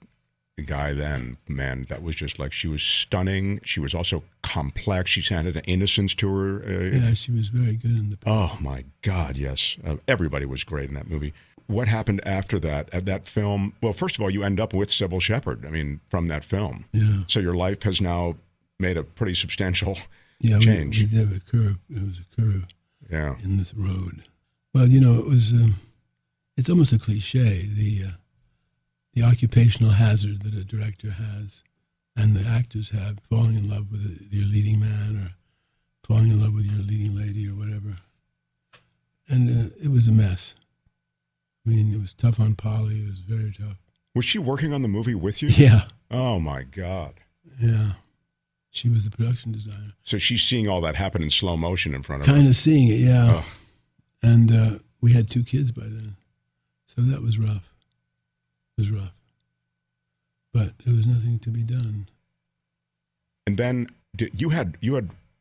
guy then, man, that was just like, she was stunning. She was also complex. She had an innocence to her. Yeah, she was very good in the picture. Oh my God, yes. Everybody was great in that movie. What happened after that, at that film? Well, first of all, you end up with Cybill Shepherd, from that film. Yeah. So your life has now made a pretty substantial We change. did a curve. It was a curve in this road. Well, it was, it's almost a cliche, the occupational hazard that a director has and the actors have, falling in love with your leading man or falling in love with your leading lady or whatever. And it was a mess. It was tough on Polly. It was very tough. Was she working on the movie with you? Yeah. Oh, my God. Yeah. She was the production designer. So she's seeing all that happen in slow motion in front of her. Kind of seeing it, yeah. Oh. And we had 2 kids by then. So that was rough. It was rough. But there was nothing to be done. And then you had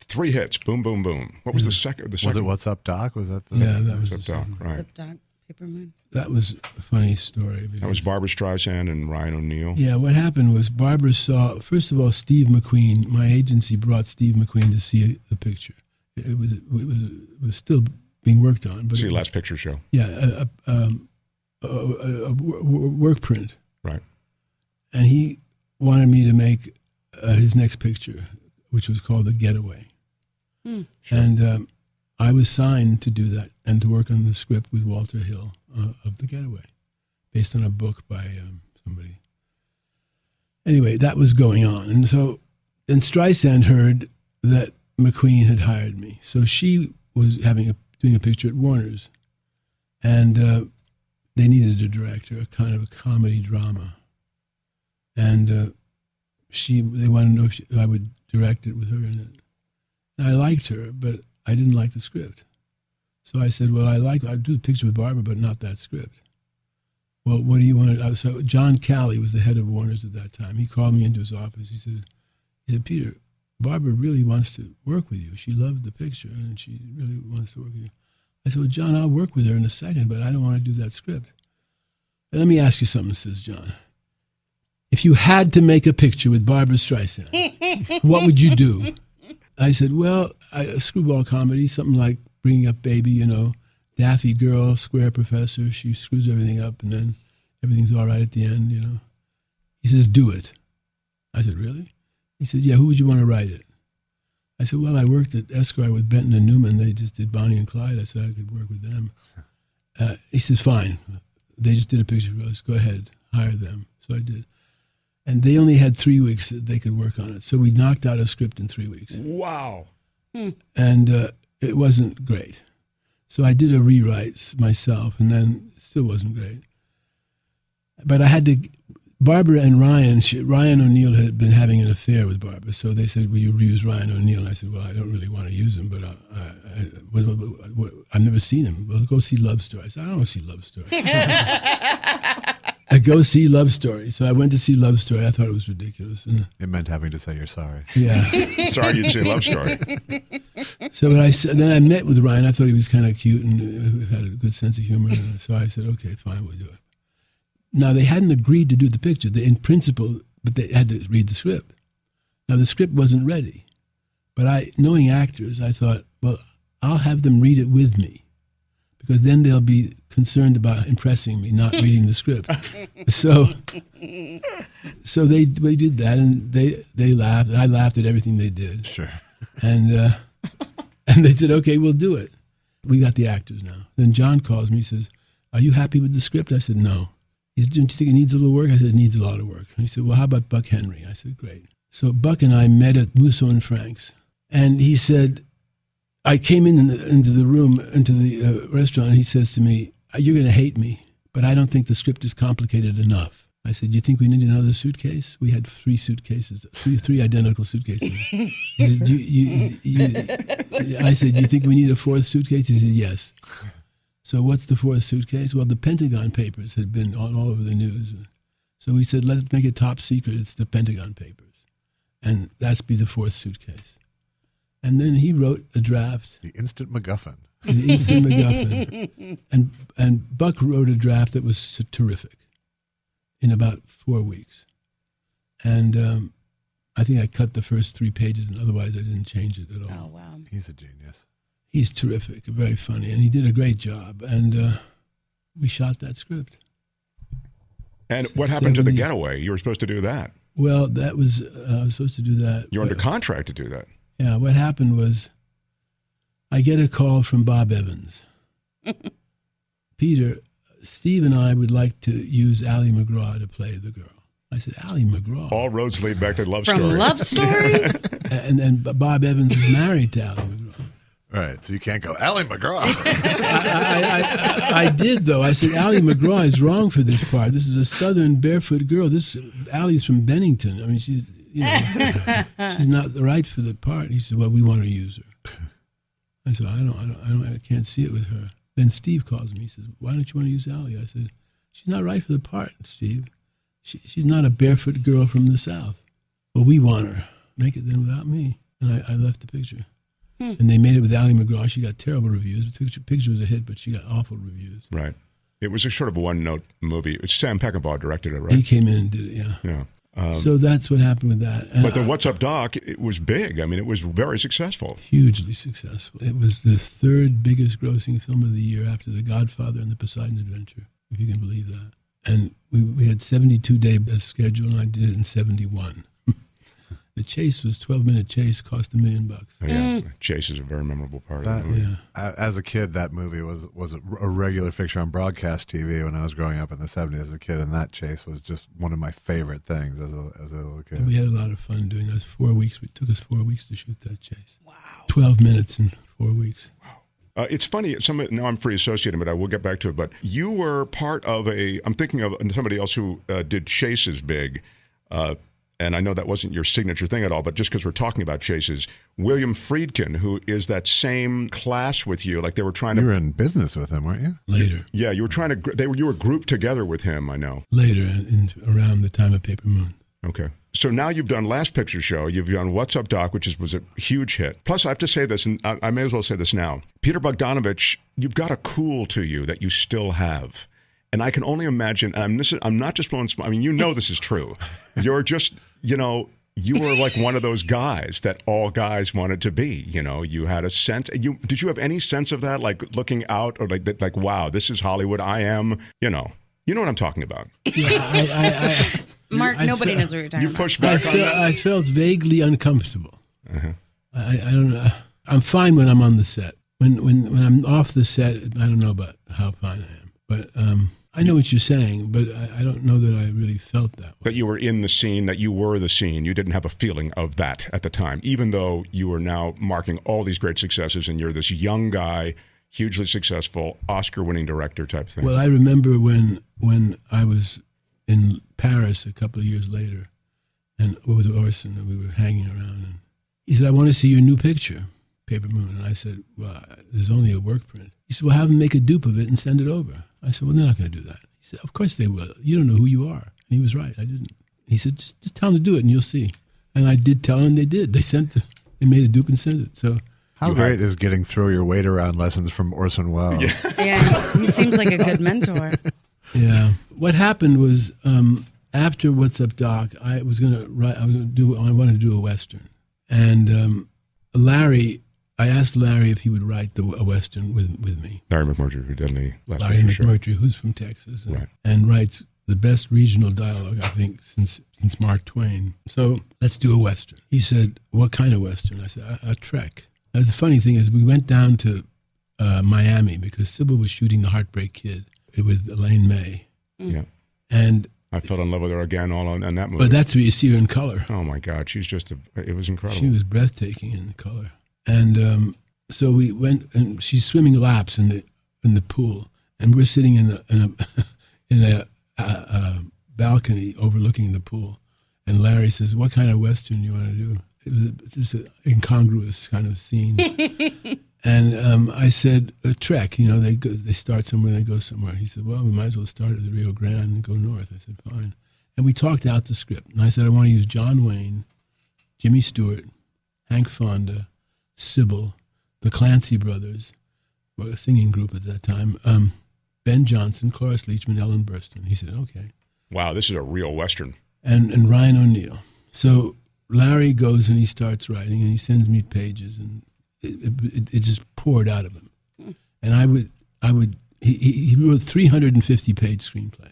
3 hits. Boom, boom, boom. What was the second? Was it What's Up, Doc? Was that the? Yeah, that was What's Up, Doc, right. Up, Doc, Paper Moon. That was a funny story. That was Barbra Streisand and Ryan O'Neal. Yeah, what happened was Barbara saw, first of all, Steve McQueen. My agency brought Steve McQueen to see the picture. It was still being worked on. But See Last Picture Show. Yeah, a work print. Right. And he wanted me to make his next picture, which was called The Getaway. Sure. And I was signed to do that and to work on the script with Walter Hill of The Getaway, based on a book by somebody. Anyway, that was going on. And so then Streisand heard that McQueen had hired me. So she was doing a picture at Warner's. And they needed a director, a kind of a comedy drama. And they wanted to know if I would direct it with her in it. And I liked her, but I didn't like the script. So I said, well, I'd do the picture with Barbara, but not that script. Well, what do you want to... So John Calley was the head of Warner's at that time. He called me into his office. He said, Peter, Barbara really wants to work with you. She loved the picture, and she really wants to work with you. I said, well, John, I'll work with her in a second, but I don't want to do that script. And let me ask you something, says John. If you had to make a picture with Barbara Streisand, what would you do? I said, well, a screwball comedy, something like Bringing Up Baby, daffy girl, square professor. She screws everything up, and then everything's all right at the end, He says, do it. I said, really? He said, yeah, who would you want to write it? I said, well, I worked at Esquire with Benton and Newman. They just did Bonnie and Clyde. I said I could work with them. He says, fine. They just did a picture for us. Go ahead. Hire them. So I did. And they only had 3 weeks that they could work on it. So we knocked out a script in 3 weeks. Wow. And it wasn't great. So I did a rewrite myself, and then it still wasn't great. But I had to... Barbara and Ryan O'Neal had been having an affair with Barbara, so they said, will you use Ryan O'Neal? And I said, well, I don't really want to use him, but I've never seen him. Well, go see Love Story. I said, I don't want to see Love Story. I go see Love Story. So I went to see Love Story. I thought it was ridiculous. And it meant having to say you're sorry. Yeah. Sorry you'd see Love Story. So then I met with Ryan. I thought he was kind of cute and had a good sense of humor. So I said, okay, fine, we'll do it. Now, they hadn't agreed to do the picture in principle, but they had to read the script. Now, the script wasn't ready. But knowing actors, I thought, well, I'll have them read it with me, because then they'll be concerned about impressing me, not reading the script. So they did that, and they laughed. And I laughed at everything they did. Sure. And they said, okay, we'll do it. We got the actors now. Then John calls me, says, are you happy with the script? I said, no. He said, don't you think it needs a little work? I said, it needs a lot of work. And he said, well, how about Buck Henry? I said, great. So Buck and I met at Musso and Frank's. And he said, I came into the restaurant, and he says to me, you're going to hate me, but I don't think the script is complicated enough. I said, you think we need another suitcase? We had three identical suitcases. He said, I said, you think we need a fourth suitcase? He said, yes. So what's the fourth suitcase? Well, the Pentagon Papers had been all over the news. So we said, let's make it top secret. It's the Pentagon Papers. And that's be the fourth suitcase. And then he wrote a draft. The instant MacGuffin. The instant MacGuffin. And Buck wrote a draft that was terrific in about 4 weeks. And I think I cut the first 3 pages, and otherwise I didn't change it at all. Oh, wow. He's a genius. He's terrific, very funny, and he did a great job. And we shot that script. And what happened to The Getaway? You were supposed to do that. Well, that was I was supposed to do that. You're under contract to do that. Yeah, what happened was I get a call from Bob Evans. Peter, Steve and I would like to use Ally McGraw to play the girl. I said, Ally McGraw? All roads lead back to Love From Story. From Love Story? And then Bob Evans was married to Ally McGraw. Right, so you can't go, Ally McGraw. I did, though. I said, Ally McGraw is wrong for this part. This is a southern barefoot girl. Ally's from Bennington. I mean, she's not right for the part. He said, well, we want to use her. I said, I can't see it with her. Then Steve calls me. He says, why don't you want to use Ally? I said, she's not right for the part, Steve. She's not a barefoot girl from the South. Well, we want her. Make it then without me. And I left the picture. And they made it with Ally McGraw. She got terrible reviews. The picture was a hit, but she got awful reviews. Right. It was a sort of a one-note movie. Sam Peckinpah directed it, right? He came in and did it, yeah. So that's what happened with that. And but the What's Up Doc, it was big. I mean, it was very successful. Hugely successful. It was the third biggest grossing film of the year after The Godfather and The Poseidon Adventure, if you can believe that. And we had 72-day best schedule, and I did it in 71. The chase was 12-minute chase, cost $1 million. Oh, yeah, Chase is a very memorable part of the movie. Yeah. As a kid, that movie was a regular fixture on broadcast TV when I was growing up in the 70s as a kid, and that chase was just one of my favorite things as a little kid. And we had a lot of fun doing that. 4 weeks. It took us 4 weeks to shoot that chase. Wow. 12 minutes in 4 weeks. Wow. It's funny, now I'm free associated, but I will get back to it. But you were part of I'm thinking of somebody else who did chases big, and I know that wasn't your signature thing at all, but just because we're talking about chases, William Friedkin, who is that same class with you, like they were trying to... You were in business with him, weren't you? Later. Yeah, you were trying to... You were grouped together with him, I know. Later, around the time of Paper Moon. Okay. So now you've done Last Picture Show, you've done What's Up, Doc, which was a huge hit. Plus, I have to say this, and I may as well say this now. Peter Bogdanovich, you've got a cool to you that you still have. And I can only imagine, and I'm not just blowing smoke, I mean, you know this is true. You're just, you were like one of those guys that all guys wanted to be, you had a sense. Did you have any sense of that, like looking out or like wow, this is Hollywood, I am, you know what I'm talking about. Yeah, Mark, nobody knows what you're talking You about. push back on that? I felt vaguely uncomfortable. Uh-huh. I don't know. I'm fine when I'm on the set. When I'm off the set, I don't know about how fine I am. But I know what you're saying, but I don't know that I really felt that way. That you were in the scene, that you were the scene. You didn't have a feeling of that at the time, even though you were now marking all these great successes and you're this young guy, hugely successful, Oscar-winning director type thing. Well, I remember when I was in Paris a couple of years later and with Orson, and we were hanging around, and he said, I want to see your new picture, Paper Moon. And I said, well, there's only a work print. He said, well, have them make a dupe of it and send it over. I said, well, they're not going to do that. He said, of course they will. You don't know who you are. And he was right. I didn't. He said, just tell them to do it and you'll see. And I did tell them, and they did. They made a dupe and sent it. So how great is getting throw your weight around lessons from Orson Welles? Yeah, he seems like a good mentor. Yeah. What happened was after What's Up, Doc, I wanted to do a Western. And I asked Larry if he would write a Western with me. Larry McMurtry, who did the Last Larry Picture Show. McMurtry, who's from Texas, Right. and writes the best regional dialogue, I think, since Mark Twain. So let's do a Western. He said, what kind of Western? I said, a Trek. The funny thing is we went down to Miami because Cybill was shooting The Heartbreak Kid with Elaine May. Yeah. And I fell in love with her again all on that movie. but that's where you see her in color. Oh my God, she's just it was incredible. She was breathtaking in color. And so we went, and she's swimming laps in the pool, and we're sitting in a balcony overlooking the pool. And Larry says, "What kind of Western do you want to do?" It's just an incongruous kind of scene. And I said, a Trek. They start somewhere, they go somewhere. He said, well, we might as well start at the Rio Grande and go north. I said, fine. And we talked out the script. And I said, I want to use John Wayne, Jimmy Stewart, Hank Fonda, Cybill, the Clancy brothers, were a singing group at that time, Ben Johnson, Cloris Leachman, Ellen Burstyn. He said, okay. Wow, this is a real Western. And Ryan O'Neal. So Larry goes and he starts writing, and he sends me pages, and it just poured out of him. And he wrote 350-page screenplay.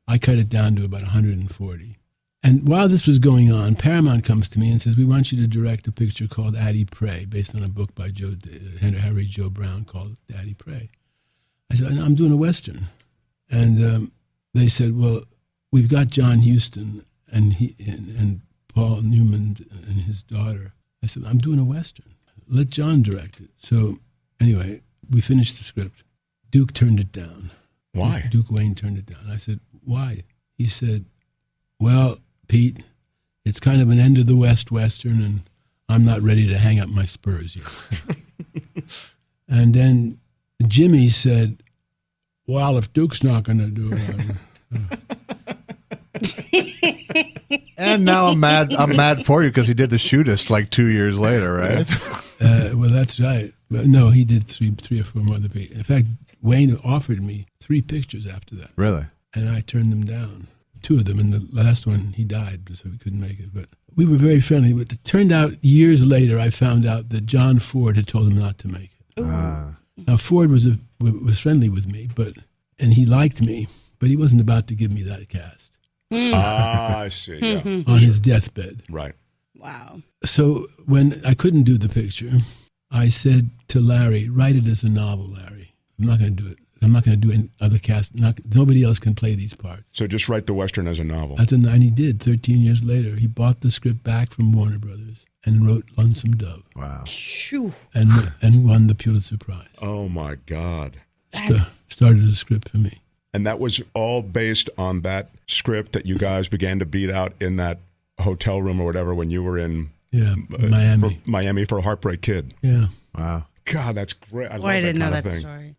I cut it down to about 140. And while this was going on, Paramount comes to me and says, we want you to direct a picture called Addie Pray, based on a book by Harry Joe Brown called Addie Pray. I said, I'm doing a Western. And they said, well, we've got John Huston and Paul Newman and his daughter. I said, I'm doing a Western. Let John direct it. So anyway, we finished the script. Duke turned it down. Why? Duke Wayne turned it down. I said, why? He said, well, Pete, it's kind of an end of the West Western, and I'm not ready to hang up my spurs yet. And then Jimmy said, well, if Duke's not going to do it. And now I'm mad for you because he did The Shootist like 2 years later, right? Well, that's right. But no, he did three or four more. In fact, Wayne offered me 3 pictures after that. Really? And I turned them down. 2 of them, and the last one, he died, so we couldn't make it. But we were very friendly. But it turned out, years later, I found out that John Ford had told him not to make it. Now, Ford was friendly with me, and he liked me, but he wasn't about to give me that cast. I see, yeah. On his deathbed. Right. Wow. So when I couldn't do the picture, I said to Larry, write it as a novel, Larry. I'm not going to do it. I'm not going to do any other cast. Nobody else can play these parts. So just write the Western as a novel. And he did. 13 years later, he bought the script back from Warner Brothers and wrote Lonesome Dove. Wow. Phew. And won the Pulitzer Prize. Oh, my God. Started a script for me. And that was all based on that script that you guys began to beat out in that hotel room or whatever when you were in Miami for Heartbreak Kid. Yeah. Wow. God, that's great. I didn't know that story.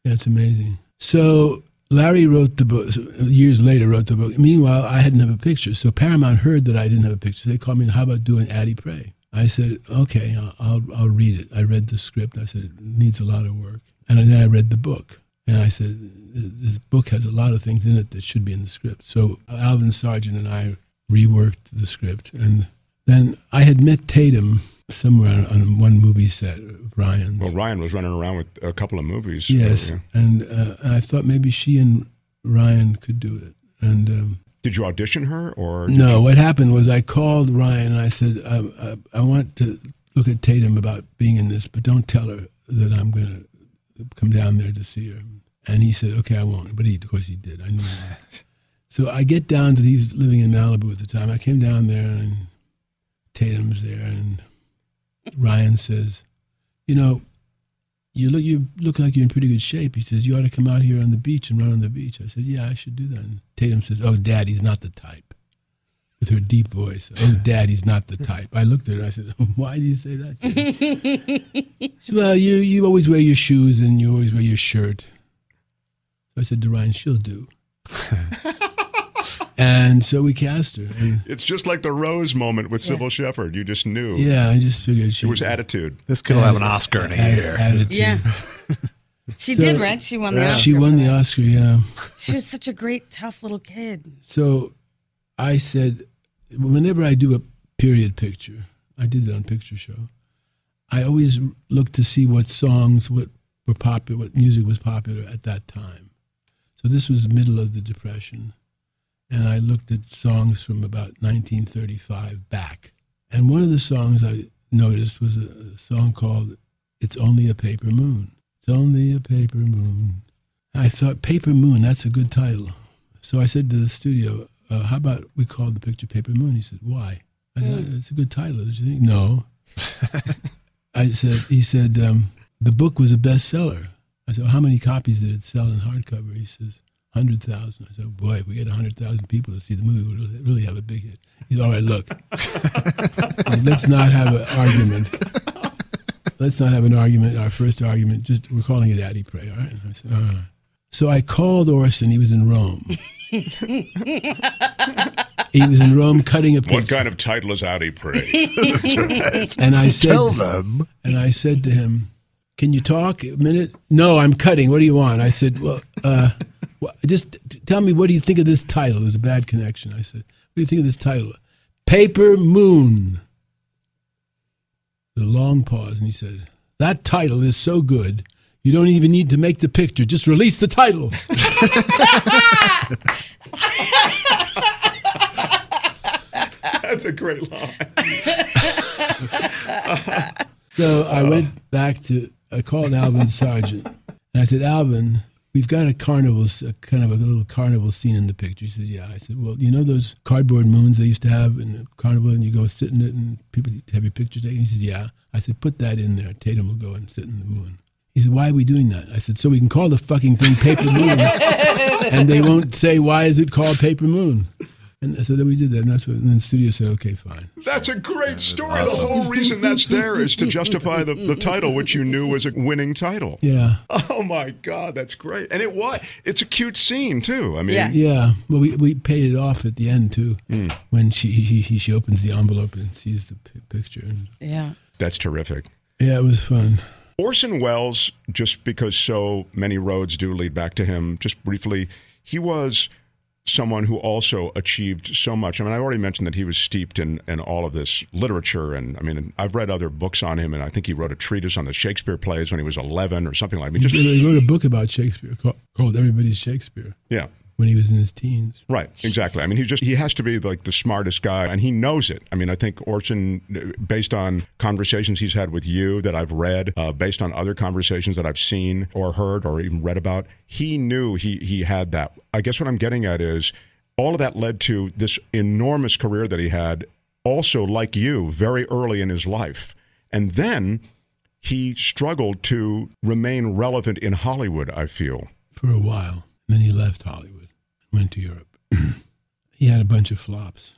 Yeah, it's amazing. So Larry wrote the book, years later wrote the book. Meanwhile, I hadn't have a picture. So Paramount heard that I didn't have a picture. They called me, how about doing Addie Pray? I said, okay, I'll read it. I read the script. I said, it needs a lot of work. And then I read the book. And I said, this book has a lot of things in it that should be in the script. So Alvin Sargent and I reworked the script. And then I had met Tatum somewhere on one movie set, Ryan's. Well, Ryan was running around with a couple of movies. Yes. And I thought maybe she and Ryan could do it. And did you audition her? Or no, what happened was I called Ryan and I said, I want to look at Tatum about being in this, but don't tell her that I'm going to come down there to see her. And he said, okay, I won't. But of course he did. I knew that. So I get down to, he was living in Malibu at the time. I came down there and Tatum's there and Ryan says, you look like you're in pretty good shape. He says, you ought to come out here on the beach and run on the beach. I said, yeah, I should do that. And Tatum says, oh, Dad, he's not the type. With her deep voice, oh, Dad, he's not the type. I looked at her, I said, why do you say that? She said, well, you always wear your shoes and you always wear your shirt. So I said to Ryan, she'll do. And so we cast her. And it's just like the Rose moment with Cybill Shepherd. You just knew. Yeah, I just figured it was attitude. This kid will have an Oscar in a year. Attitude. Yeah. She did, right? She won the Oscar. She won the Oscar, yeah. She was such a great, tough little kid. So I said, whenever I do a period picture, I did it on Picture Show, I always look to see what songs were popular, what music was popular at that time. So this was the middle of the Depression. And I looked at songs from about 1935 back. And one of the songs I noticed was a song called It's Only a Paper Moon. It's only a paper moon. I thought, Paper Moon, that's a good title. So I said to the studio, how about we call the picture Paper Moon? He said, why? I said, it's a good title. Did you think? No. He said, the book was a bestseller. I said, well, how many copies did it sell in hardcover? He says, 100,000. I said, boy, if we get 100,000 people to see the movie, we'll really have a big hit. He said, all right, look, let's not have an argument. Let's not have an argument, our first argument, we're calling it Addie Pray, all right? I said, all right. So I called Orson, he was in Rome. He was in Rome cutting a picture. What kind of title is Addie Pray? That's right. And I said, tell them. And I said to him, can you talk a minute? No, I'm cutting. What do you want? I said, well, just tell me, what do you think of this title? It was a bad connection. I said, what do you think of this title? Paper Moon. There's a long pause, and he said, that title is so good, you don't even need to make the picture. Just release the title. That's a great line. So I went back I called Alvin Sargent, and I said, Alvin, we've got a carnival, kind of a little carnival scene in the picture. He said, yeah. I said, well, you know those cardboard moons they used to have in the carnival, and you go sit in it, and people have your picture taken? He says, yeah. I said, put that in there. Tatum will go and sit in the moon. He said, why are we doing that? I said, so we can call the fucking thing Paper Moon, and they won't say, why is it called Paper Moon? And so then we did that, and then the studio said, okay, fine. That's a great story. Awesome. The whole reason that's there is to justify the title, which you knew was a winning title. Yeah. Oh, my God, that's great. And it's a cute scene, too. I mean. Yeah. Well, we paid it off at the end, too, when she opens the envelope and sees the picture. Yeah. That's terrific. Yeah, it was fun. Orson Welles, just because so many roads do lead back to him, just briefly, he was someone who also achieved so much. I mean, I already mentioned that he was steeped in all of this literature. And I mean, I've read other books on him, and I think he wrote a treatise on the Shakespeare plays when he was 11 or something like that. He wrote a book about Shakespeare called Everybody's Shakespeare. Yeah. when he was in his teens. Right, exactly. I mean, he has to be like the smartest guy, and he knows it. I mean, I think Orson, based on conversations he's had with you that I've read, based on other conversations that I've seen or heard or even read about, he knew he had that. I guess what I'm getting at is all of that led to this enormous career that he had, also like you, very early in his life. And then he struggled to remain relevant in Hollywood, I feel. For a while. And then he left Hollywood, went to Europe. He had a bunch of flops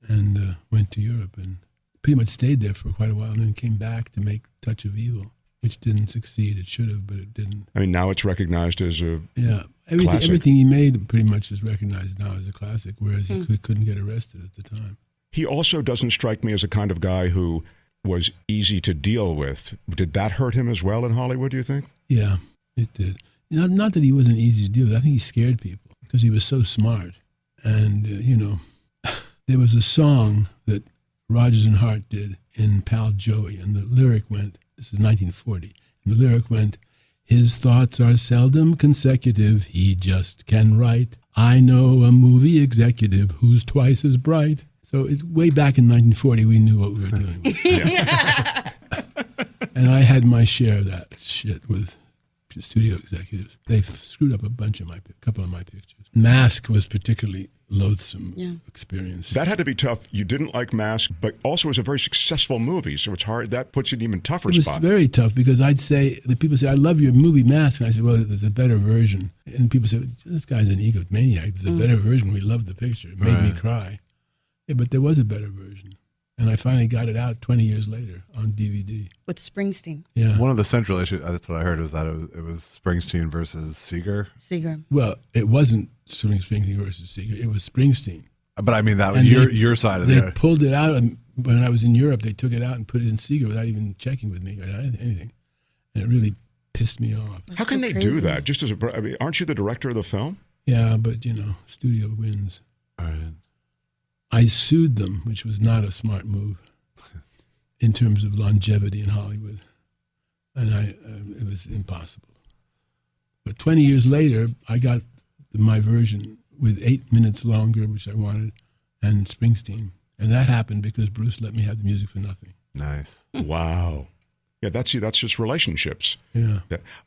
and went to Europe and pretty much stayed there for quite a while and then came back to make Touch of Evil, which didn't succeed. It should have, but it didn't. I mean, now it's recognized as a classic. Everything he made pretty much is recognized now as a classic, whereas he couldn't get arrested at the time. He also doesn't strike me as a kind of guy who was easy to deal with. Did that hurt him as well in Hollywood, do you think? Yeah, it did. Not that he wasn't easy to deal with. I think he scared people because he was so smart. And, there was a song that Rodgers and Hart did in Pal Joey, and the lyric went, this is 1940, and the lyric went, his thoughts are seldom consecutive, he just can write. I know a movie executive who's twice as bright. So way back in 1940, we knew what we were doing. And I had my share of that shit with studio executives. They screwed up a couple of my pictures. Mask was particularly loathsome experience. That had to be tough. You didn't like Mask, but also it was a very successful movie, so it's hard. That puts you in an even tougher spot. It was very tough because people say, I love your movie Mask. And I said, well, there's a better version. And people said, this guy's an egomaniac. There's a better version. We loved the picture. It made me cry. Yeah, but there was a better version. And I finally got it out 20 years later on DVD. With Springsteen. Yeah. One of the central issues, that's what I heard, was that it was Springsteen versus Seeger. Well, it wasn't Springsteen versus Seeger. It was Springsteen. But I mean, that was your side of it. They pulled it out. And when I was in Europe, they took it out and put it in Seeger without even checking with me or anything. And it really pissed me off. How can they do that? Just as aren't you the director of the film? Yeah, but, studio wins. All right. I sued them, which was not a smart move in terms of longevity in Hollywood. And it was impossible. But 20 years later, I got my version with 8 minutes longer, which I wanted, and Springsteen. And that happened because Bruce let me have the music for nothing. Nice. Wow. Yeah, that's just relationships. Yeah.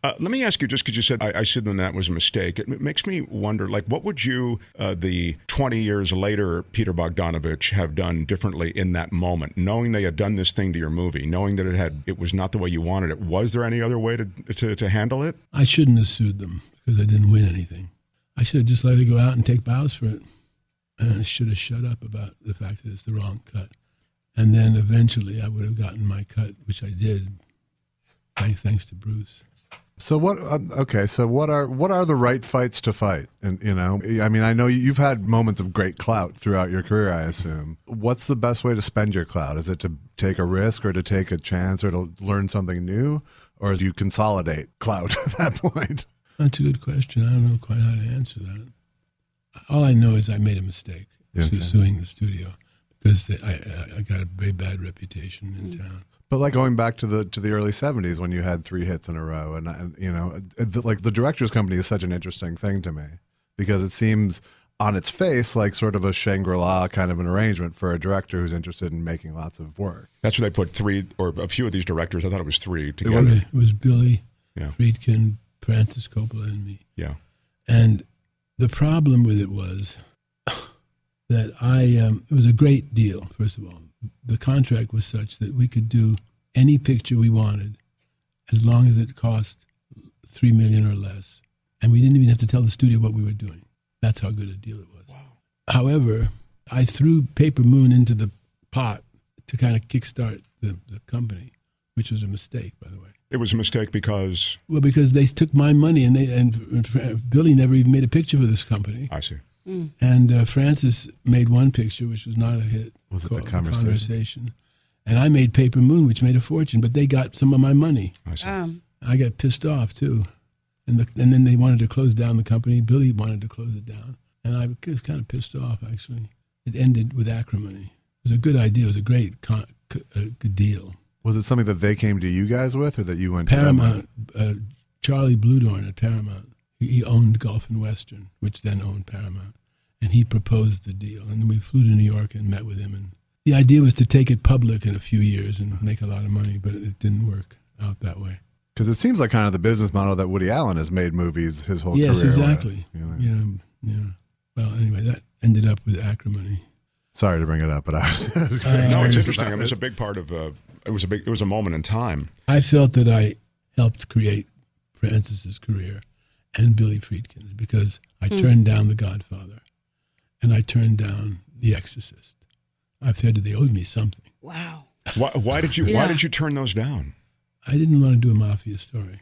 Let me ask you, just because you said I said that was a mistake, it makes me wonder, like, what would you, the 20 years later Peter Bogdanovich, have done differently in that moment, knowing they had done this thing to your movie, knowing that it was not the way you wanted it? Was there any other way to handle it? I shouldn't have sued them because I didn't win anything. I should have just let it go out and take bows for it. And I should have shut up about the fact that it's the wrong cut. And then eventually I would have gotten my cut, which I did. Thanks to Bruce. So what? So what are the right fights to fight? And I mean, I know you've had moments of great clout throughout your career, I assume. What's the best way to spend your clout? Is it to take a risk, or to take a chance, or to learn something new, or do you consolidate clout at that point? That's a good question. I don't know quite how to answer that. All I know is I made a mistake suing the studio because I got a very bad reputation in town. But like going back to the early 70s when you had 3 hits in a row, and like the director's company is such an interesting thing to me because it seems on its face like sort of a Shangri-La kind of an arrangement for a director who's interested in making lots of work. That's where they put 3 or a few of these directors. I thought it was 3 together. It was Billy, Friedkin, Francis Coppola, and me. Yeah. And the problem with it was that it was a great deal, first of all. The contract was such that we could do any picture we wanted as long as it cost $3 million or less. And we didn't even have to tell the studio what we were doing. That's how good a deal it was. Wow. However, I threw Paper Moon into the pot to kind of kickstart the company, which was a mistake, by the way. It was a mistake because? Well, because they took my money and Billy never even made a picture for this company. I see. And Francis made one picture, which was not a hit. Was it The Conversation? And I made Paper Moon, which made a fortune, but they got some of my money. I see. I got pissed off, too. And then they wanted to close down the company. Billy wanted to close it down. And I was kind of pissed off, actually. It ended with acrimony. It was a good idea. It was a great good deal. Was it something that they came to you guys with, or that you went Paramount, to them? Charlie Bluedorn at Paramount. He owned Gulf and Western, which then owned Paramount. And he proposed the deal. And we flew to New York and met with him. And the idea was to take it public in a few years and make a lot of money, but it didn't work out that way. Because it seems like kind of the business model that Woody Allen has made movies his whole career. Yes, exactly. With, you know? Yeah. Well, anyway, that ended up with acrimony. Sorry to bring it up, but I was no, it's interesting. I mean, it's a big part of. It was a moment in time. I felt that I helped create Francis's career and Billy Friedkin's because I turned down The Godfather, and I turned down The Exorcist. I figured they owed me something. Wow. Why did you turn those down? I didn't want to do a mafia story.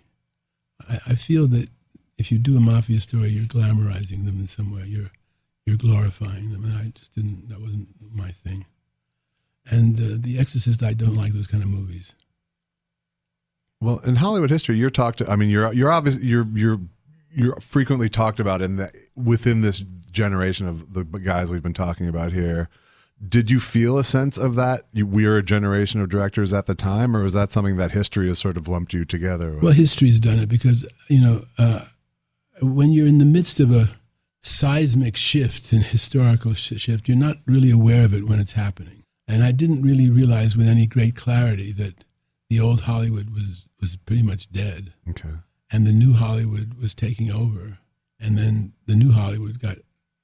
I feel that if you do a mafia story, you're glamorizing them in some way. You're glorifying them, and I just didn't. That wasn't my thing. And The Exorcist, I don't like those kind of movies. Well, in Hollywood history, you're frequently talked about within this generation of the guys we've been talking about here. Did you feel a sense of that? We are a generation of directors at the time, or was that something that history has sort of lumped you together with? Well, history's done it because, when you're in the midst of a seismic shift and historical shift, you're not really aware of it when it's happening. And I didn't really realize with any great clarity that the old Hollywood was pretty much dead. Okay. And the new Hollywood was taking over. And then the new Hollywood got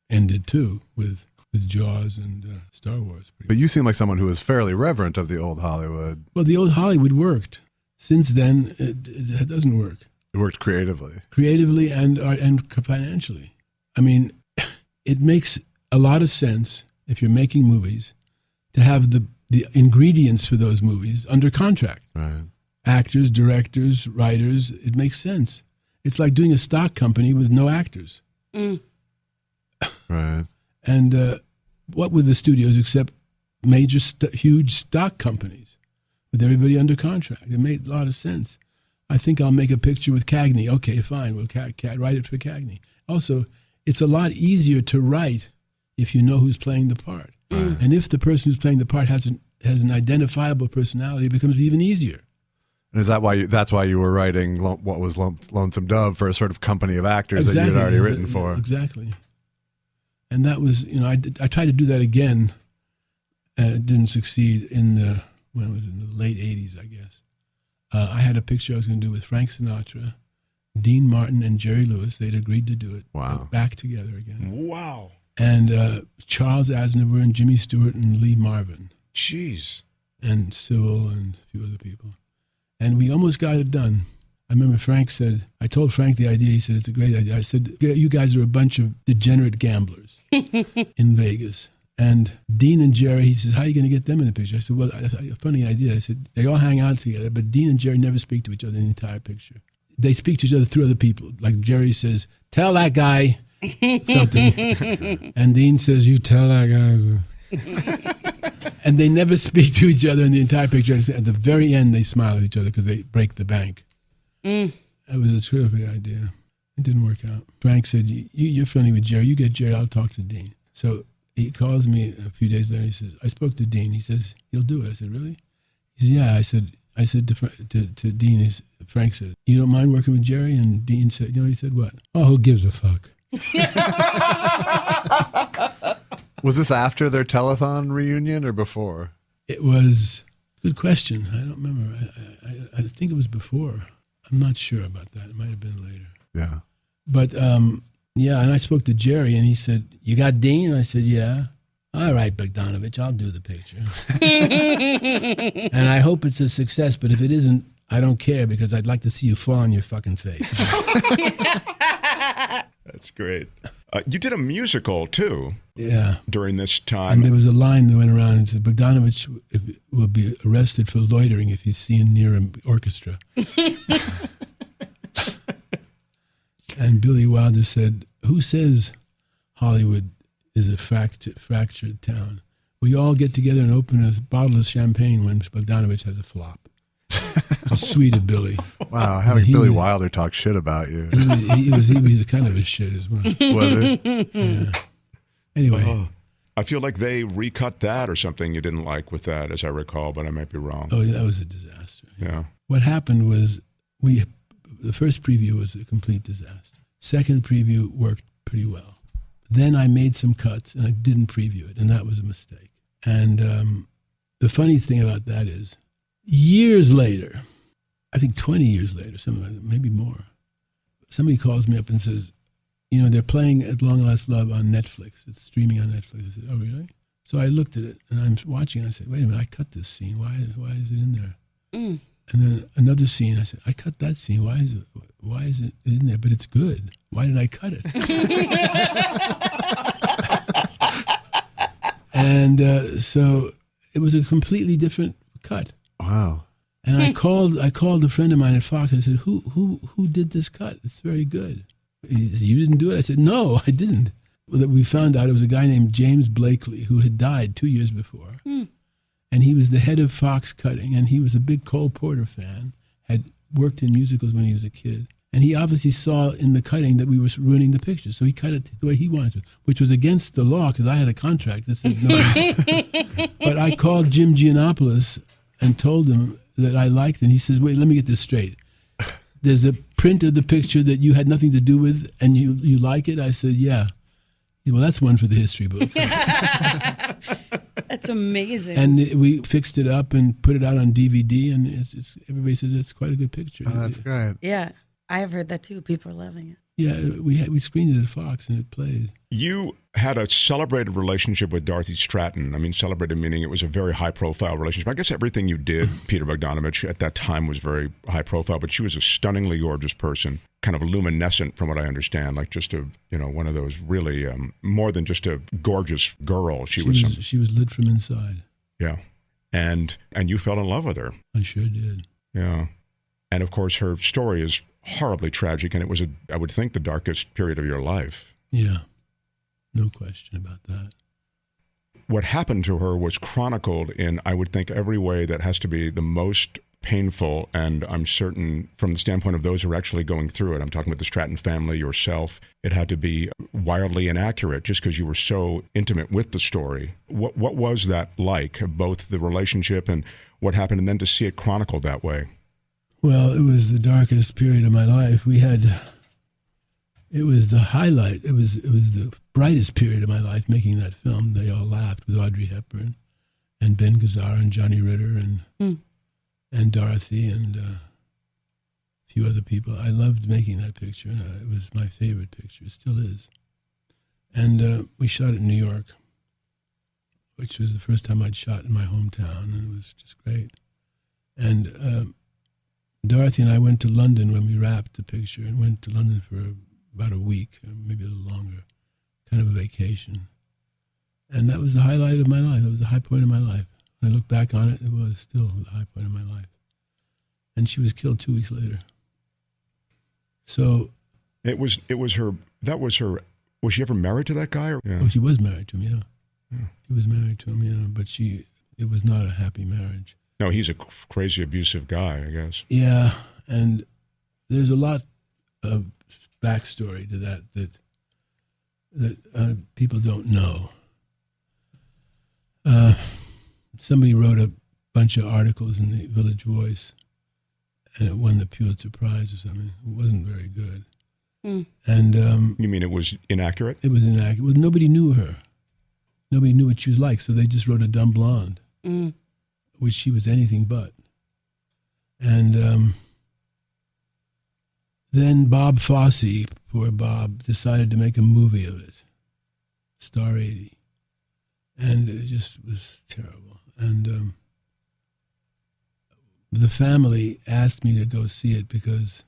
ended too with Jaws and Star Wars. But you seem like someone who is fairly reverent of the old Hollywood. Well, the old Hollywood worked. Since then, it doesn't work. It worked creatively. Creatively and financially. I mean, it makes a lot of sense if you're making movies to have the ingredients for those movies under contract. Right. Actors, directors, writers, it makes sense. It's like doing a stock company with no actors. Right. And what were the studios except major, huge stock companies with everybody under contract? It made a lot of sense. I think I'll make a picture with Cagney. Okay, fine, we'll write it for Cagney. Also, it's a lot easier to write if you know who's playing the part. Right. And if the person who's playing the part has an identifiable personality, it becomes even easier. And is that why that's why you were writing what was Lonesome Dove for a sort of company of actors Exactly. that you had already written for? Exactly. And that was, I tried to do that again. It didn't succeed in the late 80s, I guess. I had a picture I was going to do with Frank Sinatra, Dean Martin, and Jerry Lewis. They'd agreed to do it. Wow. Back together again. Wow. And Charles Aznavour and Jimmy Stewart and Lee Marvin. Jeez. And Cybill and a few other people. And we almost got it done. I remember I told Frank the idea. He said, it's a great idea. I said, you guys are a bunch of degenerate gamblers in Vegas. And Dean and Jerry, he says, how are you going to get them in the picture? I said, well, a funny idea. I said, they all hang out together, but Dean and Jerry never speak to each other in the entire picture. They speak to each other through other people. Like Jerry says, tell that guy something. And Dean says, you tell that guy. And they never speak to each other in the entire picture. At the very end, they smile at each other because they break the bank. That was a terrific idea. It didn't work out. Frank said, you're friendly with Jerry. You get Jerry, I'll talk to Dean. So he calls me a few days later. He says, I spoke to Dean. He says, he'll do it. I said, really? He said, yeah. I said to Dean, Frank said, you don't mind working with Jerry? And Dean said, he said what? Oh, who gives a fuck? Was this after their telethon reunion or before? It was, good question. I don't remember. I think it was before. I'm not sure about that. It might have been later. Yeah. But, yeah, and I spoke to Jerry, and he said, you got Dean? And I said, yeah. All right, Bogdanovich, I'll do the picture. And I hope it's a success, but if it isn't, I don't care because I'd like to see you fall on your fucking face. That's great. You did a musical, too. Yeah. During this time. And there was a line that went around and said, Bogdanovich will be arrested for loitering if he's seen near an orchestra. And Billy Wilder said, who says Hollywood is a fractured town? We all get together and open a bottle of champagne when Bogdanovich has a flop. How sweet of Billy. Wow, having Billy Wilder talk shit about you. He was kind of a shit as well. Was he? Yeah. Anyway. I feel like they recut that or something you didn't like with that, as I recall, but I might be wrong. Oh, that was a disaster. Yeah. What happened was the first preview was a complete disaster. Second preview worked pretty well. Then I made some cuts and I didn't preview it, and that was a mistake. And the funny thing about that is, years later, I think 20 years later, something like that, maybe more, somebody calls me up and says, you know, they're playing At Long Last Love on Netflix. It's streaming on Netflix. I said, oh, really? So I looked at it, and I'm watching, and I said, wait a minute, I cut this scene. Why is it in there? And then another scene, I said, I cut that scene. Why is it in there? But it's good. Why did I cut it? And so it was a completely different cut. Wow. And I called a friend of mine at Fox. I said, who did this cut? It's very good. He said, you didn't do it? I said, no, I didn't. We found out it was a guy named James Blakely who had died 2 years before. And he was the head of Fox Cutting, and he was a big Cole Porter fan, had worked in musicals when he was a kid. And he obviously saw in the cutting that we were ruining the picture, so he cut it the way he wanted to, which was against the law because I had a contract that said no. But I called Jim Giannopoulos and told him that I liked it, and he says, wait, let me get this straight. There's a print of the picture that you had nothing to do with, and you like it? I said, yeah. Well, that's one for the history books. That's amazing. And we fixed it up and put it out on DVD, and everybody says it's quite a good picture. Oh, that's great. Yeah, I have heard that too. People are loving it. Yeah, we screened it at Fox, and it played. You had a celebrated relationship with Dorothy Stratten. I mean, celebrated meaning it was a very high-profile relationship. I guess everything you did, Peter Bogdanovich, at that time was very high-profile, but she was a stunningly gorgeous person, kind of luminescent from what I understand, like just one of those really, more than just a gorgeous girl. She was lit from inside. Yeah. And you fell in love with her. I sure did. Yeah. And of course, her story is horribly tragic, and it was, I would think, the darkest period of your life. Yeah. No question about that. What happened to her was chronicled in, I would think, every way that has to be the most painful, and I'm certain from the standpoint of those who are actually going through it, I'm talking about the Stratten family, yourself, it had to be wildly inaccurate just because you were so intimate with the story. What was that like, both the relationship and what happened, and then to see it chronicled that way? Well, it was the darkest period of my life. It was the highlight. It was the brightest period of my life making that film. They All Laughed with Audrey Hepburn and Ben Gazzara and Johnny Ritter and Dorothy and a few other people. I loved making that picture, and it was my favorite picture. It still is. And we shot it in New York, which was the first time I'd shot in my hometown, and it was just great. And Dorothy and I went to London when we wrapped the picture, and went to London for about a week, or maybe a little longer, kind of a vacation. And that was the highlight of my life. That was the high point of my life. When I look back on it, it was still the high point of my life. And she was killed 2 weeks later. So it was her. That was her. Was she ever married to that guy? Or? Yeah. Oh, she was married to him. Yeah. She was married to him. Yeah, but it was not a happy marriage. No, he's a crazy abusive guy, I guess. Yeah, and there's a lot of backstory to that people don't know. Somebody wrote a bunch of articles in the Village Voice, and it won the Pulitzer Prize or something. It wasn't very good. And you mean it was inaccurate? It was inaccurate. Well, nobody knew her. Nobody knew what she was like, so they just wrote a dumb blonde, which she was anything but. And then Bob Fosse, poor Bob, decided to make a movie of it, Star 80. And it just was terrible. And the family asked me to go see it because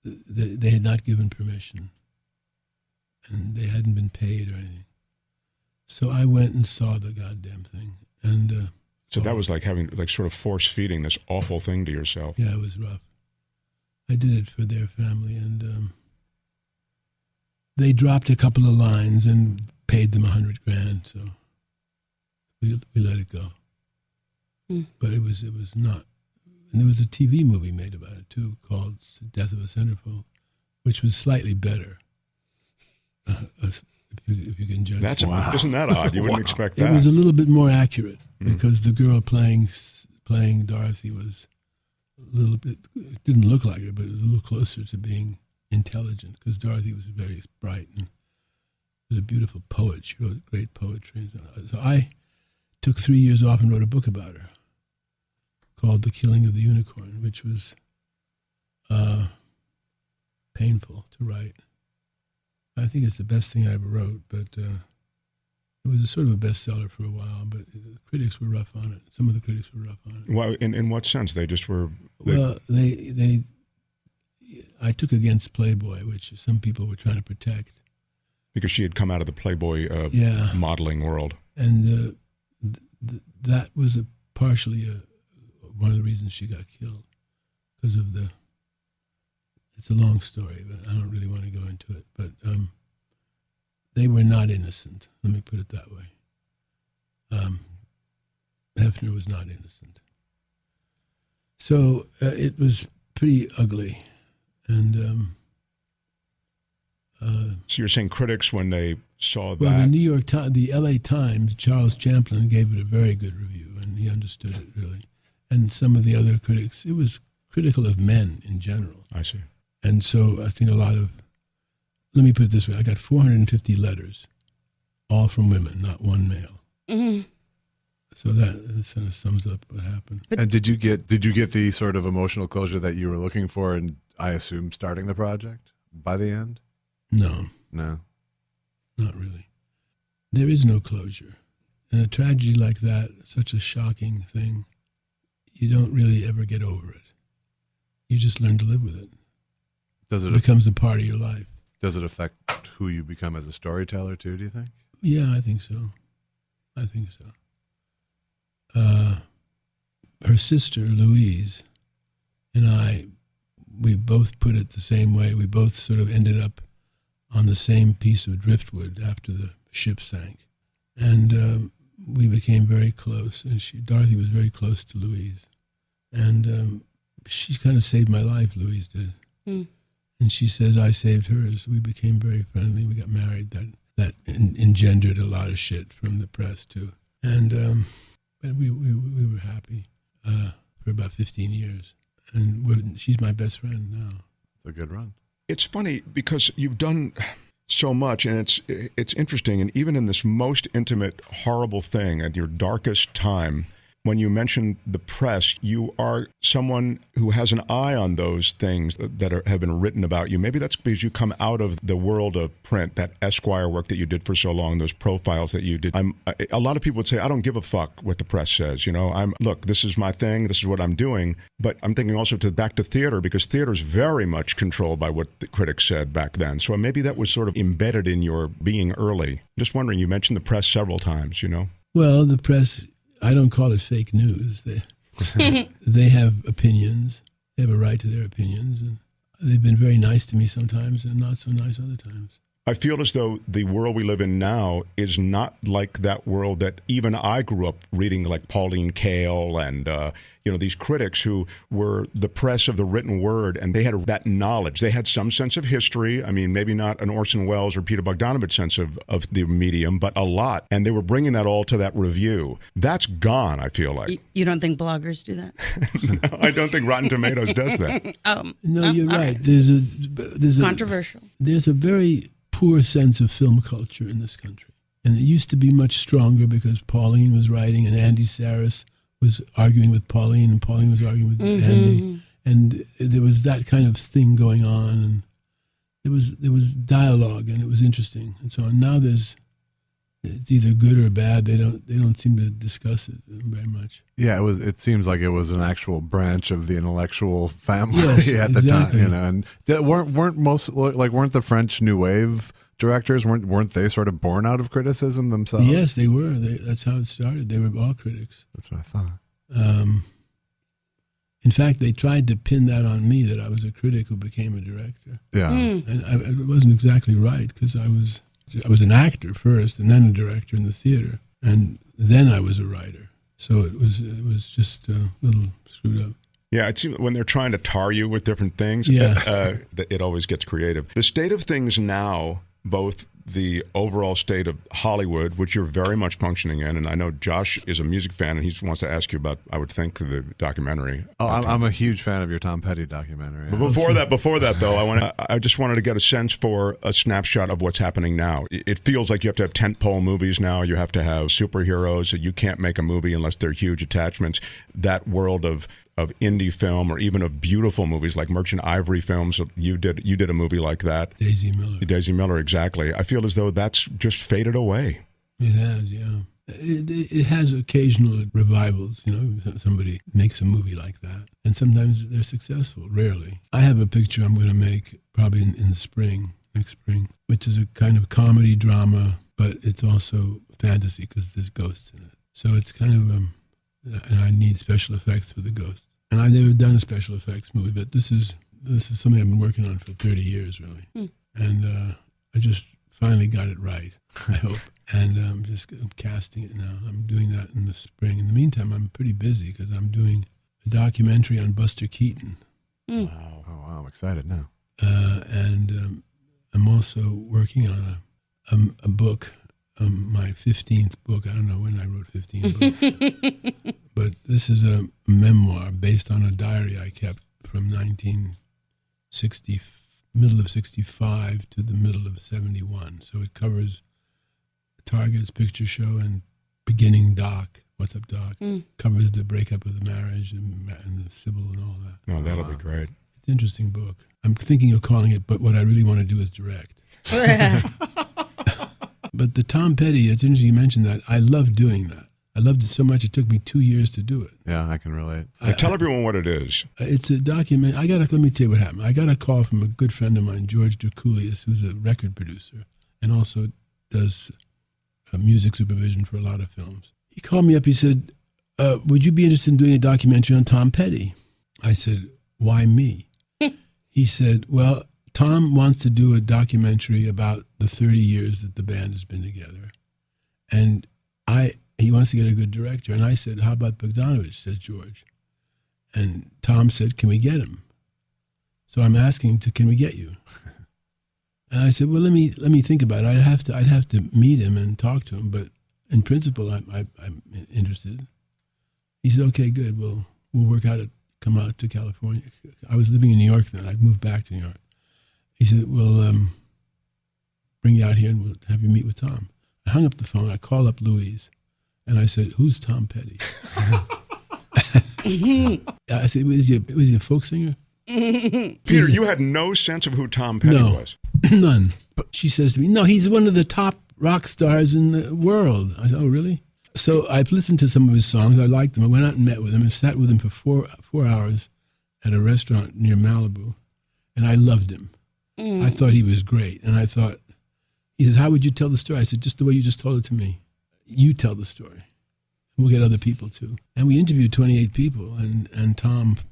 they had not given permission. And they hadn't been paid or anything. So I went and saw the goddamn thing. And so that was like having, like, sort of force feeding this awful thing to yourself. Yeah, it was rough. I did it for their family, and they dropped a couple of lines and paid them $100,000. So we let it go. But it was not. And there was a TV movie made about it too, called "Death of a Centerfold," which was slightly better. If you can judge. Isn't that odd? You wouldn't expect that. It was a little bit more accurate because the girl playing Dorothy was a little bit. It didn't look like her, but it was a little closer to being intelligent, because Dorothy was very bright and was a beautiful poet. She wrote great poetry. So I took 3 years off and wrote a book about her called The Killing of the Unicorn, which was painful to write. I think it's the best thing I ever wrote, but it was a sort of a bestseller for a while, but the critics were rough on it. Some of the critics were rough on it. Well, in what sense? They just were... Well, I took against Playboy, which some people were trying to protect. Because she had come out of the Playboy modeling world. And that was partially one of the reasons she got killed, because of it's a long story, but I don't really want to go into it. But they were not innocent. Let me put it that way. Hefner was not innocent. So it was pretty ugly. And so you're saying critics, when they saw that... Well, the LA Times, Charles Champlin gave it a very good review, and he understood it, really. And some of the other critics, it was critical of men in general. I see. And so I think let me put it this way, I got 450 letters, all from women, not one male. Mm-hmm. So that sort of sums up what happened. And did you get the sort of emotional closure that you were looking for, and I assume starting the project by the end? No, not really. There is no closure. In a tragedy like that, such a shocking thing, you don't really ever get over it. You just learn to live with it. It becomes a part of your life. Does it affect who you become as a storyteller too, do you think? Yeah, I think so. Her sister, Louise, and I, we both put it the same way. We both sort of ended up on the same piece of driftwood after the ship sank. And we became very close. And Dorothy was very close to Louise. And she kind of saved my life, Louise did. Mm. And she says I saved hers. We became very friendly. We got married. That engendered a lot of shit from the press, too. And but we were happy for about 15 years. And she's my best friend now. It's a good run. It's funny because you've done so much, and it's interesting. And even in this most intimate, horrible thing, at your darkest time, when you mention the press, you are someone who has an eye on those things that have been written about you. Maybe that's because you come out of the world of print, that Esquire work that you did for so long, those profiles that you did. A lot of people would say, I don't give a fuck what the press says. Look, this is my thing. This is what I'm doing. But I'm thinking also back to theater, because theater is very much controlled by what the critics said back then. So maybe that was sort of embedded in your being early. Just wondering, you mentioned the press several times, Well, the press... I don't call it fake news. They have opinions. They have a right to their opinions. And they've been very nice to me sometimes and not so nice other times. I feel as though the world we live in now is not like that world that even I grew up reading, like Pauline Kael and, these critics who were the press of the written word, and they had that knowledge. They had some sense of history. I mean, maybe not an Orson Welles or Peter Bogdanovich sense of the medium, but a lot. And they were bringing that all to that review. That's gone, I feel like. You don't think bloggers do that? No, I don't think Rotten Tomatoes does that. No, you're right. There's controversial. There's a very poor sense of film culture in this country. And it used to be much stronger because Pauline was writing and Andy Saris was arguing with Pauline and Pauline was arguing with Andy. And there was that kind of thing going on, and there was dialogue, and it was interesting. And so now it's either good or bad. They don't seem to discuss it very much. Yeah, it seems like it was an actual branch of the intellectual family at the exactly. time, and weren't the French New Wave directors, weren't they sort of born out of criticism themselves? Yes, they were. That's how it started. They were all critics. That's what I thought. In fact, they tried to pin that on me, that I was a critic who became a director. Yeah, and it wasn't exactly right, because I was an actor first, and then a director in the theater, and then I was a writer. So it was just a little screwed up. Yeah, it seems when they're trying to tar you with different things, it always gets creative. The state of things now, both the overall state of Hollywood, which you're very much functioning in. And I know Josh is a music fan, and he wants to ask you about, I would think, the documentary. Oh, I'm a huge fan of your Tom Petty documentary. But before that though, I just wanted to get a sense for a snapshot of what's happening now. It feels like you have to have tentpole movies now. You have to have superheroes. You can't make a movie unless they're huge attachments. That world of indie film, or even of beautiful movies like Merchant Ivory films. You did a movie like that. Daisy Miller, exactly. I feel as though that's just faded away. It has, yeah. It has occasional revivals. Somebody makes a movie like that, and sometimes they're successful. Rarely. I have a picture I'm going to make probably in the spring, next spring, which is a kind of comedy drama, but it's also fantasy because there's ghosts in it. So it's kind of and I need special effects for the ghosts. And I've never done a special effects movie, but this is something I've been working on for 30 years, really. And I just finally got it right, I hope. And I'm casting it now. I'm doing that in the spring. In the meantime, I'm pretty busy because I'm doing a documentary on Buster Keaton. Wow. Oh, wow. I'm excited now. And I'm also working on a book. My 15th book. I don't know when I wrote 15 books. But this is a memoir based on a diary I kept from middle of 65 to the middle of 71. So it covers Target's picture show and beginning Doc. What's up, Doc? Covers the breakup of the marriage and the Cybill and all that. Oh, that'll be great. It's an interesting book. I'm thinking of calling it, but what I really want to do is direct. But the Tom Petty, it's interesting you mentioned that. I love doing that. I loved it so much it took me 2 years to do it. Yeah, I can relate. Tell everyone what it is. It's a document. Let me tell you what happened. I got a call from a good friend of mine, George Derkulius, who's a record producer and also does music supervision for a lot of films. He called me up. He said, would you be interested in doing a documentary on Tom Petty? I said, why me? He said, well, Tom wants to do a documentary about the 30 years that the band has been together. And he wants to get a good director. And I said, how about Bogdanovich, says George. And Tom said, can we get him? So I'm asking, can we get you? And I said, well, let me think about it. I'd have to meet him and talk to him, but in principle, I'm interested. He said, okay, good. We'll work out come out to California. I was living in New York then. I'd moved back to New York. He said, we'll bring you out here and we'll have you meet with Tom. I hung up the phone. I called up Louise, and I said, who's Tom Petty? I said, was he a folk singer? Peter, you had no sense of who Tom Petty was? None. But she says to me, no, he's one of the top rock stars in the world. I said, oh, really? So I listened to some of his songs. I liked them. I went out and met with him and sat with him for four hours at a restaurant near Malibu, and I loved him. I thought he was great. And I thought, he says, how would you tell the story? I said, just the way you just told it to me. You tell the story. We'll get other people too. And we interviewed 28 people, and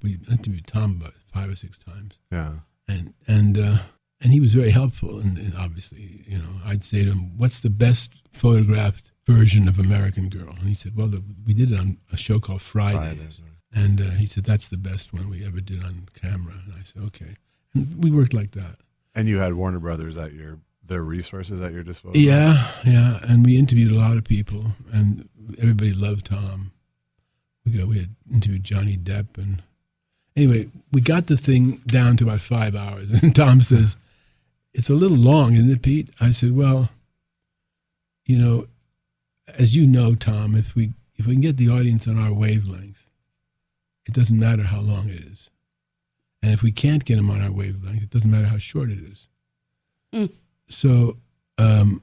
we interviewed Tom about 5 or 6 times. Yeah. And he was very helpful. And obviously, I'd say to him, what's the best photographed version of American Girl? And he said, well, we did it on a show called Fridays. And he said, that's the best one we ever did on camera. And I said, okay. And we worked like that. And you had Warner Brothers at their resources at your disposal? Yeah. And we interviewed a lot of people, and everybody loved Tom. We had interviewed Johnny Depp. And anyway, we got the thing down to about 5 hours. And Tom says, it's a little long, isn't it, Pete? I said, well, as you know, Tom, if we can get the audience on our wavelength, it doesn't matter how long it is. And if we can't get them on our wavelength, it doesn't matter how short it is. So the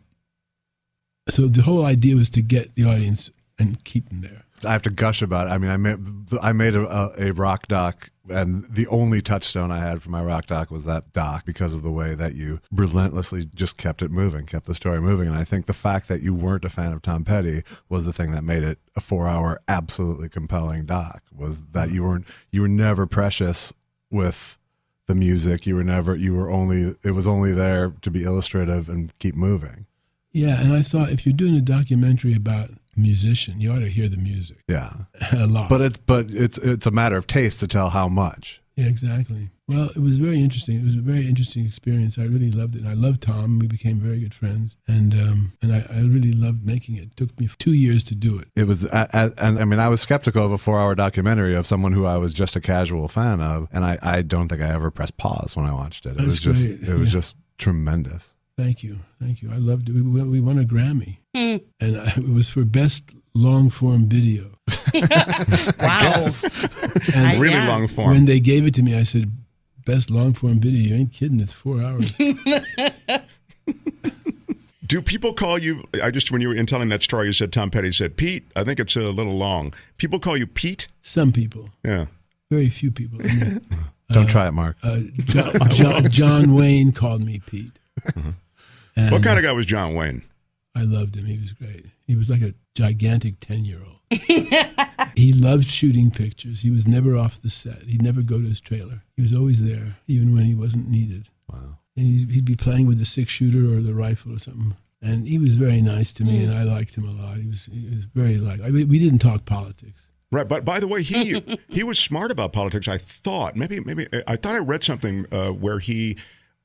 whole idea was to get the audience and keep them there. I have to gush about it. I mean, I made a rock doc, and the only touchstone I had for my rock doc was that doc because of the way that you relentlessly just kept it moving, kept the story moving. And I think the fact that you weren't a fan of Tom Petty was the thing that made it a 4-hour, absolutely compelling doc, was that you were never precious with the music. It was only there to be illustrative and keep moving. Yeah, and I thought if you're doing a documentary about a musician, you ought to hear the music. Yeah, a lot. But it's a matter of taste to tell how much. Yeah, exactly. Well, it was very interesting. It was a very interesting experience. I really loved it. I loved Tom. We became very good friends, and I really loved making it. It took me 2 years to do it. It was, and I mean, I was skeptical of a 4-hour documentary of someone who I was just a casual fan of, and I don't think I ever pressed pause when I watched it. It was just, it was just tremendous. Thank you. I loved it. We won a Grammy, and it was for best long form video. Wow. And Really long form. When they gave it to me, I said, "Best long form video? You ain't kidding! It's 4 hours." Do people call you? When you were telling that story, you said Tom Petty said, "Pete, I think it's a little long." People call you Pete? Some people. Yeah. Very few people. I mean, Don't try it, Mark. John Wayne called me Pete. And What kind of guy was John Wayne? I loved him. He was great. He was like a gigantic 10-year-old. He loved shooting pictures. He was never off the set. He'd never go to his trailer. He was always there, even when he wasn't needed. Wow. And he'd be playing with the 6-shooter or the rifle or something. And he was very nice to me, and I liked him a lot. He was very we didn't talk politics. Right, but by the way, he was smart about politics. I thought maybe I thought I read something where he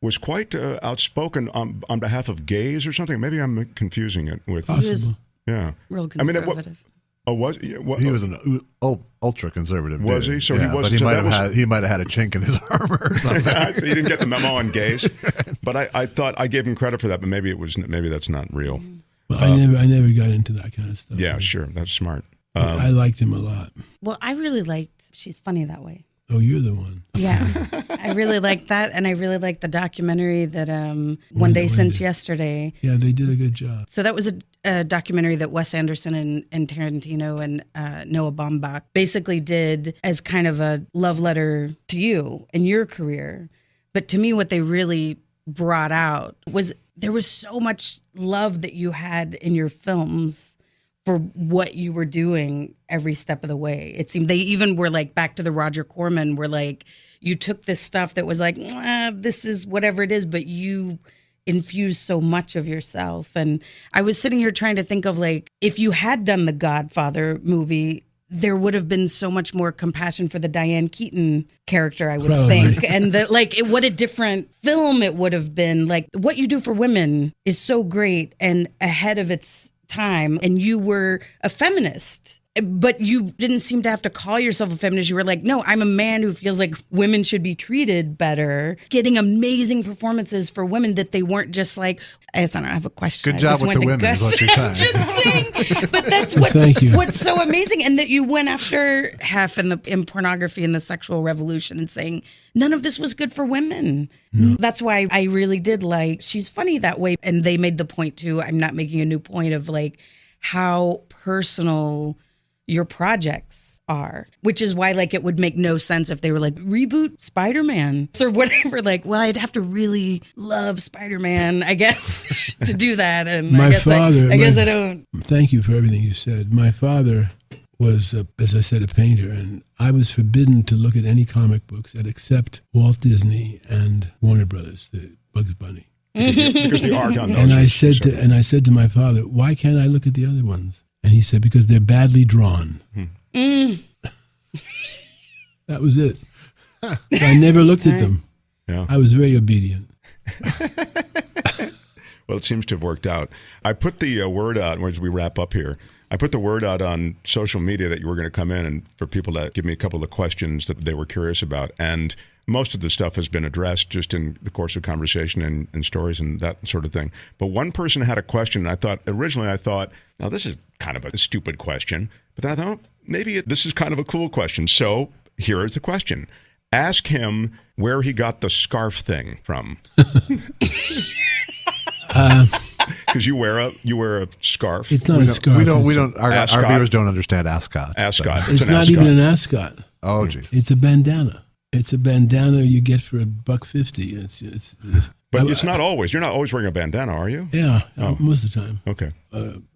was quite outspoken on behalf of gays or something. Maybe I'm confusing it with. He was I real mean, conservative. he was an ultra conservative. Was dude. he? So he was. But he might have had a chink in his armor or something. So he didn't get the memo on gays. But I thought I gave him credit for that. But maybe that's not real. Well, I never got into that kind of stuff. Yeah, sure, that's smart. I liked him a lot. Well, I really liked She's Funny That Way. Oh, you're the one. Yeah. I really liked that. And I really liked the documentary that One Day Since Yesterday. Yeah, they did a good job. So that was a documentary that Wes Anderson and Tarantino and Noah Baumbach basically did as kind of a love letter to you and your career. But to me, what they really brought out was there was so much love that you had in your films for what you were doing every step of the way. It seemed they even were like back to the Roger Corman, where like you took this stuff that was like, this is whatever it is, but you infused so much of yourself. And I was sitting here trying to think of like, if you had done the Godfather movie, there would have been so much more compassion for the Diane Keaton character, I would think. And what a different film it would have been. Like, what you do for women is so great and ahead of its time. And you were a feminist, but you didn't seem to have to call yourself a feminist. You were like, no, I'm a man who feels like women should be treated better, getting amazing performances for women that they weren't just like, I guess I don't have a question. Good job with the women is what you're saying. Just saying. But that's what's so amazing. And that you went after half in pornography and the sexual revolution and saying, none of this was good for women. No. That's why I really did like She's Funny That Way. And they made the point too, I'm not making a new point, of like how personal your projects are, which is why like it would make no sense if they were like reboot Spider-Man or whatever. Like, well, I'd have to really love Spider-Man, I guess, to do that. And I guess I don't. Thank you for everything you said. My father was, as I said, a painter, and I was forbidden to look at any comic books except Walt Disney and Warner Brothers, the Bugs Bunny. Because the art on those. And I said to my father, why can't I look at the other ones? And he said, because they're badly drawn. That was it. So I never looked at them. Yeah. I was very obedient. Well, it seems to have worked out. I put the word out, as we wrap up here, I put the word out on social media that you were going to come in and for people to give me a couple of questions that they were curious about. And most of the stuff has been addressed just in the course of conversation and stories and that sort of thing. But one person had a question, and originally I thought, now this is kind of a stupid question. But then I thought, maybe this is kind of a cool question. So here is the question. Ask him where he got the scarf thing from. Because you wear a scarf. It's not a scarf. Our viewers don't understand ascot. Ascot. It's not even an ascot. Oh, geez. It's a bandana. It's a bandana you get for $1.50. But it's not always. You're not always wearing a bandana, are you? Yeah, most of the time. Okay.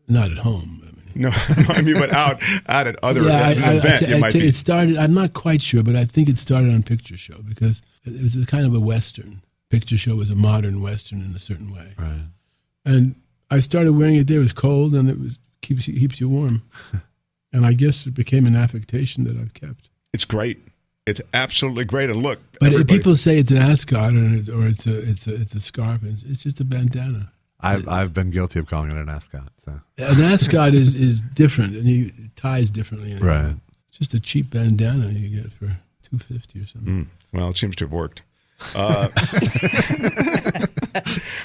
Not at home. No, I mean, but out at other event, it started. I'm not quite sure, but I think it started on Picture Show because it was kind of a Western. Picture Show was a modern Western in a certain way. Right. And I started wearing it there. It was cold, and it keeps you warm. And I guess it became an affectation that I've kept. It's great. It's absolutely great. And look, But everybody- people say it's an ascot or it's a scarf. It's just a bandana. I've been guilty of calling it an ascot. So An ascot is different, and it ties differently. And right. It's just a cheap bandana you get for $250 or something. Well, it seems to have worked.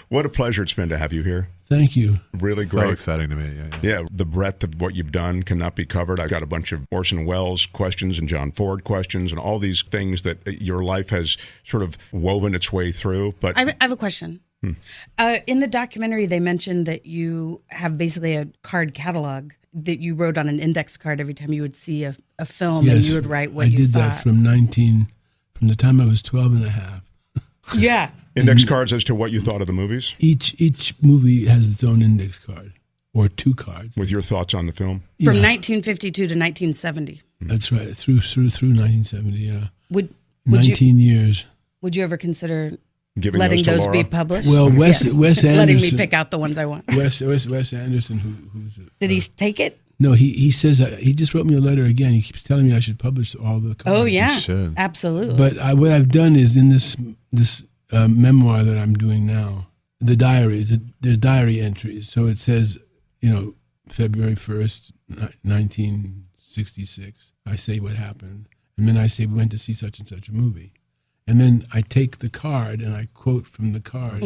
What a pleasure it's been to have you here. Thank you. Really So great. exciting to me. Yeah. The breadth of what you've done cannot be covered. I've got a bunch of Orson Welles questions and John Ford questions and all these things that your life has sort of woven its way through. But I have a question. In the documentary, they mentioned that you have basically a card catalog that you wrote on an index card every time you would see a film, and you would write what I you did thought. that from the time I was 12 and a half. Yeah. index cards as to what you thought of the movies Each movie has its own index card, or 2 cards. with your thoughts on the film. From Yeah. 1952 to 1970. That's right, through 1970, yeah. Would 19 years. Would you ever consider Giving letting those those to be Laura? published? Well, Wes Letting me Anderson. pick out the ones I want. Wes Anderson, who's Did he take it? No, he says he just wrote me a letter again. He keeps telling me I should publish all the cards. Oh, yeah. should. Absolutely. But what I've done is in this memoir that I'm doing now, the diaries, there's diary entries. So it says, February 1st, 1966, I say what happened. And then I say we went to see such and such a movie. And then I take the card and I quote from the card.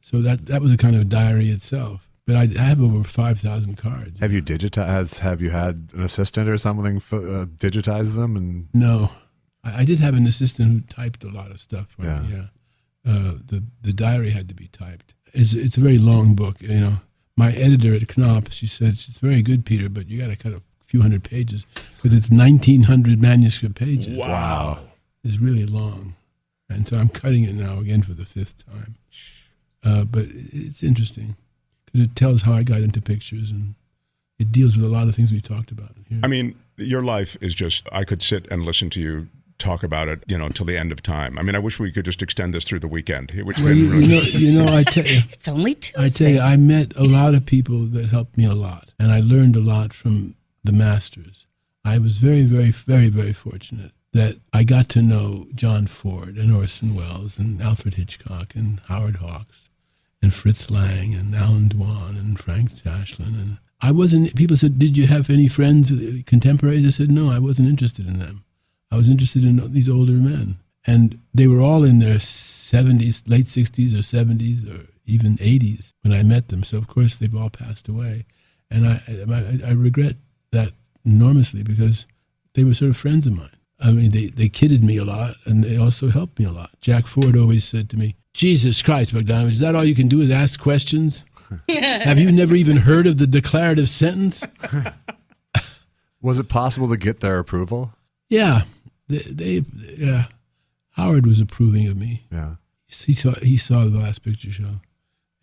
So that was a kind of diary itself. But I have over 5,000 cards. Have you digitized? Have you had an assistant or something digitize them? And No. I did have an assistant who typed a lot of stuff for Yeah. me, yeah. The diary had to be typed. It's a very long book, My editor at Knopf, she said, it's very good, Peter, but you got to cut a few hundred pages because it's 1,900 manuscript pages. Wow. It's really long. And so I'm cutting it now again for the 5th time. But it's interesting because it tells how I got into pictures and it deals with a lot of things we talked about here. I mean, your life is just, I could sit and listen to you talk about it, until the end of time. I mean, I wish we could just extend this through the weekend. Which Well, I tell you, it's only Tuesday. I tell you, I met a lot of people that helped me a lot, and I learned a lot from the masters. I was very, very, very, very fortunate that I got to know John Ford and Orson Welles and Alfred Hitchcock and Howard Hawks and Fritz Lang and Alan Dwan and Frank Tashlin. And people said, did you have any friends, contemporaries? I said, no, I wasn't interested in them. I was interested in these older men. And they were all in their 70s, late 60s or 70s or even 80s when I met them. So, of course, they've all passed away. And I regret that enormously because they were sort of friends of mine. I mean, they kidded me a lot, and they also helped me a lot. Jack Ford always said to me, Jesus Christ, Bogdanovich, is that all you can do is ask questions? Have you never even heard of the declarative sentence? was it possible to get their approval? Yeah. Howard was approving of me. Yeah. He saw the Last Picture Show,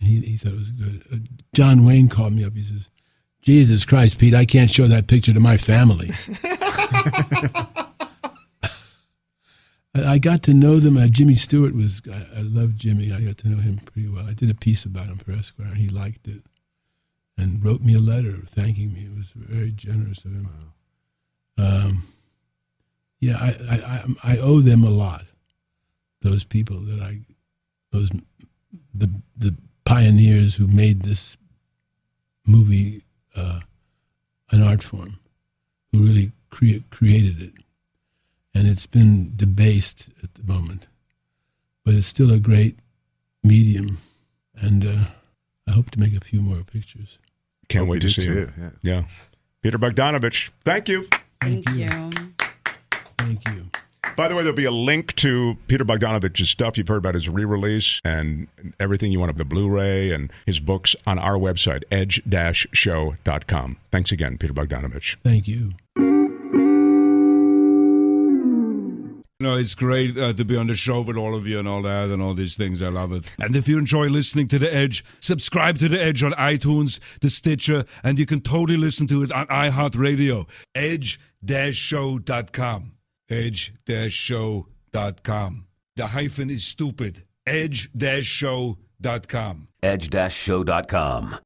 and he thought it was good. John Wayne called me up. He says, Jesus Christ, Pete, I can't show that picture to my family. I got to know them. Jimmy Stewart I loved Jimmy. I got to know him pretty well. I did a piece about him for Esquire, and he liked it and wrote me a letter thanking me. It was very generous of him. Wow. I owe them a lot. Those people the pioneers who made this movie an art form, who really created it. And it's been debased at the moment, but it's still a great medium. And I hope to make a few more pictures. Can't Hope wait you to do see too, you. Yeah. Peter Bogdanovich, thank you. Thank you. Thank you. By the way, there'll be a link to Peter Bogdanovich's stuff. You've heard about his re-release and everything you want of the Blu-ray and his books on our website, edge-show.com. Thanks again, Peter Bogdanovich. Thank you. It's great to be on the show with all of you and all that and all these things. I love it. And if you enjoy listening to The Edge, subscribe to The Edge on iTunes, the Stitcher, and you can totally listen to it on iHeartRadio. Edge-show.com. Edge-show.com. The hyphen is stupid. Edge-show.com. Edge-show.com.